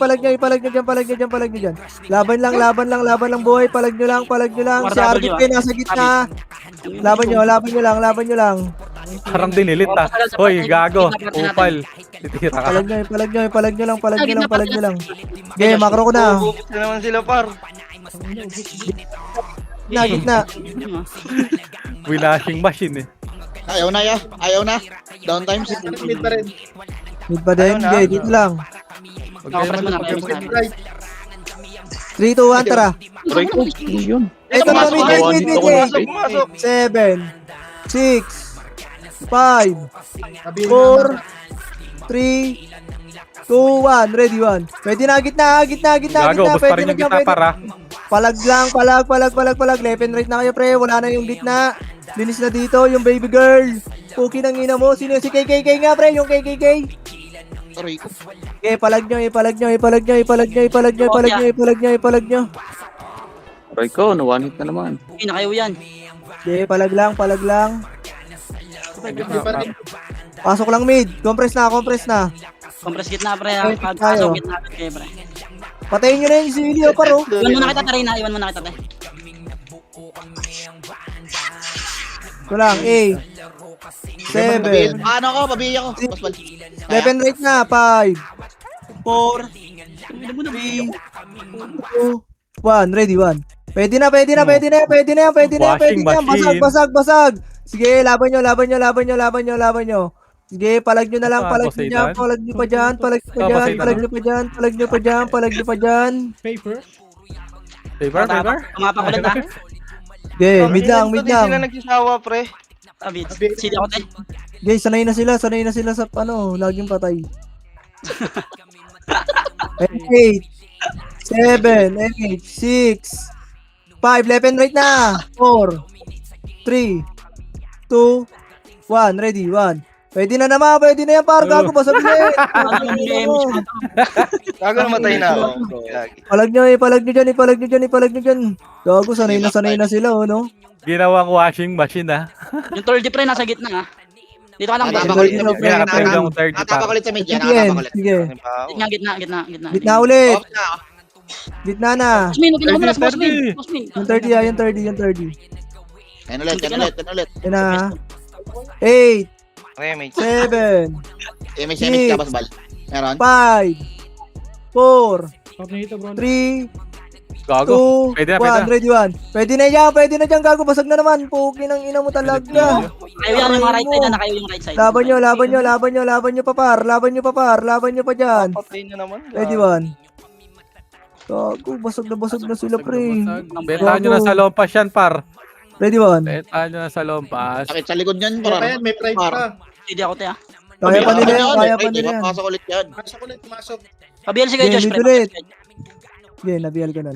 dyan. Laban lang boy. Palag nyo lang. Si RDP nasa gitna. Laban nyo lang. Parang dinilit, ha. Hoy, gago. Upal. Titira ka. Palag nyo lang. Okay, macro ko na. Bubukit na naman sila, par. Gitna. Winashing machine, eh. Ayaw na. Downtime. Mid pa rin. Mid pa din. Okay, dito lang. Nakapress mo na, kaya miss na. 3, 2, 1, tara. Aray ko, ano yun? Ito na, Pumasok mid, ako, mid, dito mid, ako mid. Pumasok. 7, 6, 5, Sabi 4, 3, 2, 1. Ready, 1. Pwede na, gitna. Gago, ubos pa Pwede rin na yung dyan, gitna pwede. para. Palag lang, palag. Left and right na kayo, pre. Wala na yung gitna. Linis na dito, yung baby girl. Puki ng ina mo. Sino si KKK nga, pre? Yung KKK. Aray ko. Okay, palag nyo. Aray ko, na-one hit na naman. Hindi na kayo yan. Okay, palag lang. Pasok lang mid. Compress na. Compress gitna pre. Okay, Pasok tayo. gitna pre. pre. Patayin nyo na yung silio, paro. Iwan muna kita tayo na. Iwan muna kita tayo. Ito lang, 8, 7, Paano ako? Pabiya ko. Basbal. left and right na, 5, 4. 2, 1. Ready, 1. Pwede na yan. Washing machine. Basag. Sige, laban nyo. Sige, palag nyo na lang, palag nyo pa dyan. Favor? Tumapak ulit ah. Okay, mid lang. Sila nagsisawa, pre. Abit. Sili ako tayo. Okay, sanay na sila sa laging patay. 8, 7, 8, 6, 5, left and right na. 4, 3, 2, 1. Ready, 1. Pwede na yan, par. Gago, basag na eh. Gago namatay na ako. Lagi. Palag nyo dyan. Gago, sanay na sila, no? Ginawang washing machine ah. Yung third pre nasa gitna ah. Dito ka lang. Tatapak ulit sa Pre, media. Yung 30 Tatapak pa. ulit sa media. Sige, Tatapak ulit. sige. Gitna. Gitna ulit. Off na. Gitna na. Bossmin, huwag mo na sa Bossmin. Bossmin. Yung 30, yung 30. Yan ulit. Yan na. 8, Remage. 7, May semit ka, Basbal. Meron? 5, 4, 3, Gago. 2, Pwede na. 1. Ready, 1. Pwede na dyan. Gago, basag na naman. Puki ng ina mo talaga. Kayo yan, yung mga right side na kayo yung right side. Laban nyo pa, par. Laban nyo pa dyan. Patay na naman. Ready, 1. Gago, basag na sila, pre. Bentahan nyo na sa lompas yan, par. Ready, 1. Bentahan nyo na sa lompas. Sakit sa likod niyan. Kaya pa yan, may pride pa. Hindi ako tayo ah. Kaya pa nila yan. Pasok ulit yan. Pumasok. Pabiyan si kayo Game, Josh. mid ulit. Okay, nabiyal ko na.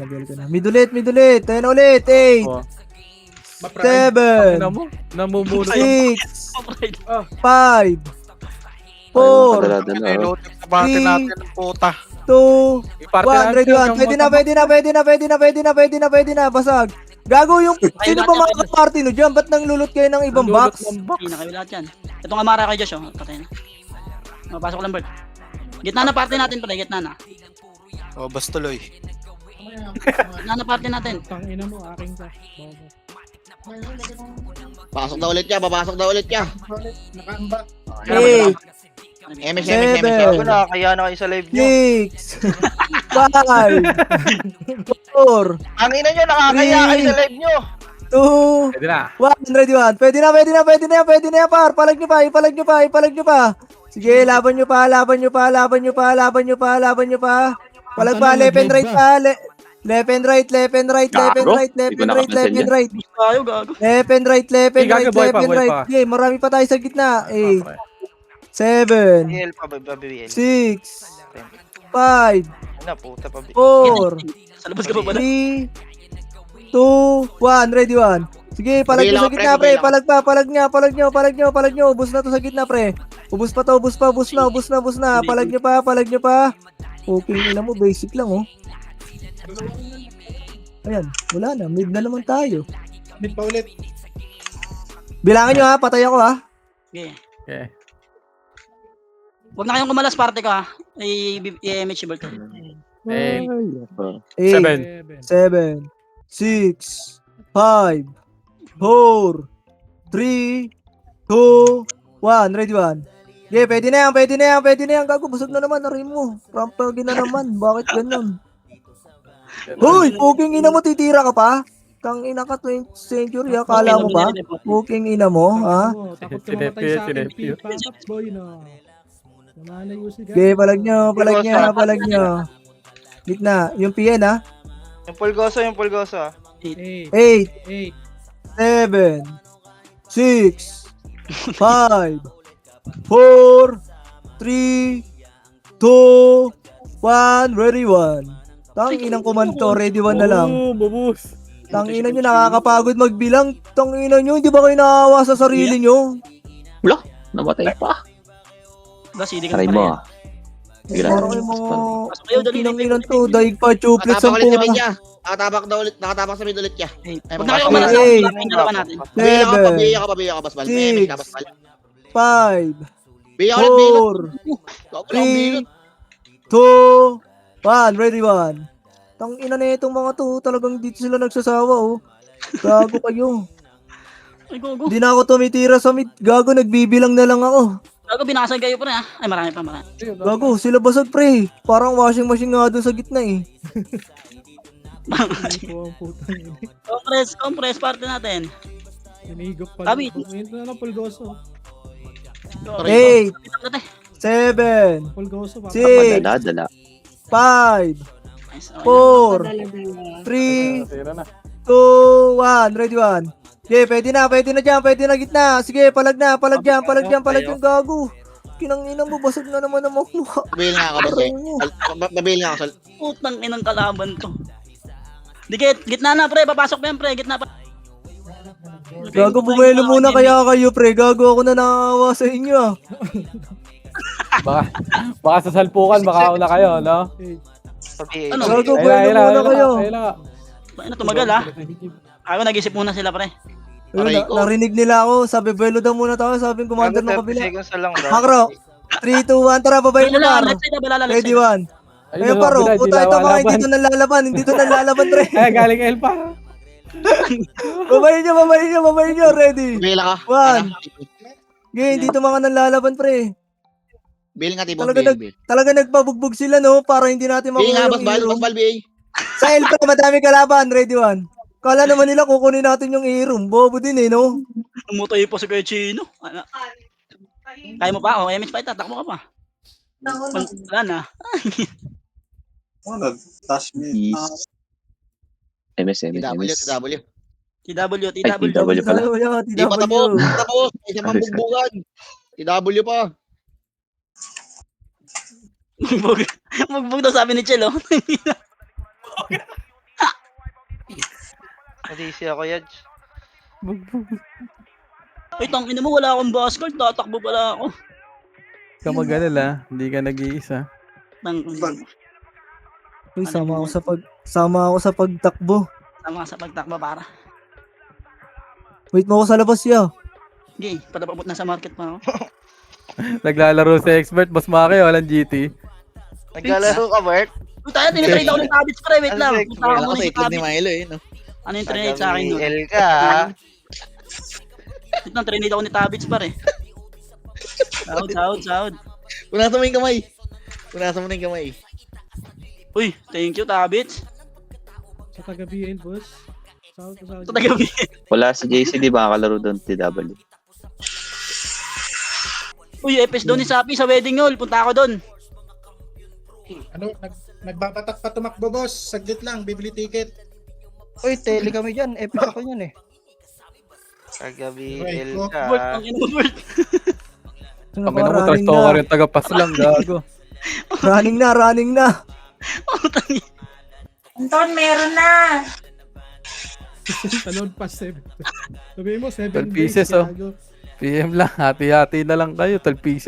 Mid ulit. Tayo na ulit. 8, Oh. 7, Ina mo, namumuna. 6, 5, 4, Dala-dala. Nilotek sa bate natin ng puta. 2, Iparte 1. Ready, 1. Pwede na. Basag. Gago yung, sino ba mga party no dyan? Ba't nang lulot kayo ng ibang box? Hindi na kayo lahat yan. Itong amara kay Josh oh. Patay na. Mapasok lang Bert. Gitna na party natin pala. Gitna na. O, bastuloy. Gitna na party natin. Papasok daw ulit niya. Nakaamba. 8, MS. Gago na, kaya na kayo sa live nyo. 6, 5, 4, Ang ina nyo, nakakaya kayo sa live nyo. 2, Pwede na. 1. Ready, 1. Pwede na yan, par. Palag nyo pa. Sige, laban nyo pa. Palag pa, left and right pa. Left and right. Tayo gago. Left and right. Boy pa. Okay, marami pa tayo sa gitna. 8, 7, BL pa, BL. 6, 5, Ano, puta pa. 4, Sa labas ka pa pala. 3, 2, 1. Ready, 1. Sige, palag nyo sa gitna, pre. Palag nyo. Ubus na to sa gitna, pre. Ubus na. Palag nyo pa. Okay, nila mo. Basic lang, oh. Ayan, wala na. Mid na naman tayo. Mid pa ulit. Bilangin nyo, ha. Patay ako, ha. Okay. Okay. Huwag na kayong kumalas party ka ha. I-MH Bert. 8, 8, 7, 6, 5, 4, 3, 2, 1. Ready, 1. Okay, pwede na yan. Gago, busog na naman. Narin mo. Rampagin na naman. Bakit ganun? Hoy, puking ina mo, titira ka pa? Tang ina ka 20th century, ha? Kala mo ba? Puking ina mo, ha? Sinepyo. Namana Yusi ka. Okay, palag nyo. Gitna. Yung PN ha. Yung pulgoso. 8, 8, 7, 6, 5, 4, 3, 2, 1, ready 1. Tanginang kumanto, ready 1 na lang. Oh, babus. Tanginan nyo, nakakapagod magbilang. Tanginan nyo, hindi ba kayo naawa sa sarili nyo? Namatay pa. CD ka Try pa mo rin. ah. Parang yung mga... Pasok kayo, dali na Tanginan to, daig pa, chuplets ang Nakatabak ulit sa puta. mid niya. Nakatabak sa mid ulit niya. Huwag na kayo umalas Hey, sa yung dalawa natin. Biya ka, Basbal. May ka, Basbal. 5, Biya ka ulit, Bilot. 4, 3, 2, 1, ready 1. Tangina na itong mga to, talagang dito sila nagsasawa oh. Gago kayo. Ay, gogo. Hindi na ako tumitira sa mid. Gago, nagbibilang na lang ako. Gago, binasag kayo pa rin, ha? Ay, marami pa. Gago, sila basag pre. Parang washing machine nga doon sa gitna eh. Compress parte natin. Inigop pa. Kami. Ito na pulgoso. 8, 7, Pulgoso pa. 6, Dala. 5, Nice, okay. 4, Dala-dala. 3, Tira na. 2, 1, ready 1. Okay, pwede na dyan, pwede na gitna. Sige, palag dyan, gago. Kinangina mo, basag na naman ang mukha. Babil nga ako, Basbal. Babil nga ako, Sol. Putang inang kalaban to. Gitna na, pre. Papasok pa yan, pre. Gitna pa. Gago, bumelo muna kaya kayo, pre. Gago, ako na nakawa sa inyo ah. Baka sa salpukan, baka una kayo, no? Ano? Gago, bumelo muna kayo. Ano, tumagal, ha? Ako, nag-isip muna sila, pre. Ayun, narinig nila ako. Sabi, belo daw muna tayo. Sabi ng commander ng kabila. Hakro, 3, 2, 1, tara, babayin mo par. Ready 1. Ayun paro, puta ito mga hindi to nalalaban, pre. Eh, galing El pa. Babayin nyo, ready. Bila ka. 1. Okay, hindi to mga nalalaban, pre. Bil nga, Tibon. Talaga nagpabugbog sila, no? Para hindi natin Bil nga, makuha yung Basbal, BA. Sa El, pre, madami kalaban, ready 1. Kala naman nila kukunin natin yung i-room. Bobo din eh, no? Umutay po si Kuya Chino. Ano? Kaya mo pa? O, MS pa, tatakbo ka pa. Wala na. MS. TW pala. Di pa tapos. Isa pang bugbugan. TW pa. Magbug daw sabi ni Chelo. Nadisi ako, Yaj. Ay, tangina mo, wala akong basket. Tatakbo pala ako. Ka mag-alala, hindi ka nag-iisa. Uy, sama ako sa pagtakbo. Sama sa pagtakbo, para. Wait mo ako sa labas, ya. Okay, padapabot na sa market pa ako. Naglalaro sa expert, boss Maki, walang GT. Naglalaro ka, Bert? Uy, tayo, tinitrade ako ng habits, pre. Wait lang. Ano, Punta ako muna sa habits. Milo eh, no? Ano yung trinade sa akin, no? L ka, ha? Wait lang, trinade ako ni Tabits, pare. Sahod. Punasan mo yung kamay. Uy, thank you, Tabits. Sa taga-BL, boss. Ito taga-gabi. Wala si JC, di ba kalaro doon TW? Uy, FS doon ni Sapi sa wedding hall. Punta ako doon. Ano, nagbabatak pa tumakbo, boss. Saglit lang, bibili ticket. Uy, tele kami dyan. Epic ako yun eh. Kagabi, Right, L go. ka. Bert, ang ino mo, Bert. Ang ina mo, trash talker yung taga-pass lang, gago. Running na. Anton, meron na. Talon pa 7. Sabihin mo, 7 12 pieces, oh. PM lang, hati-hati na lang kayo, 12 pieces.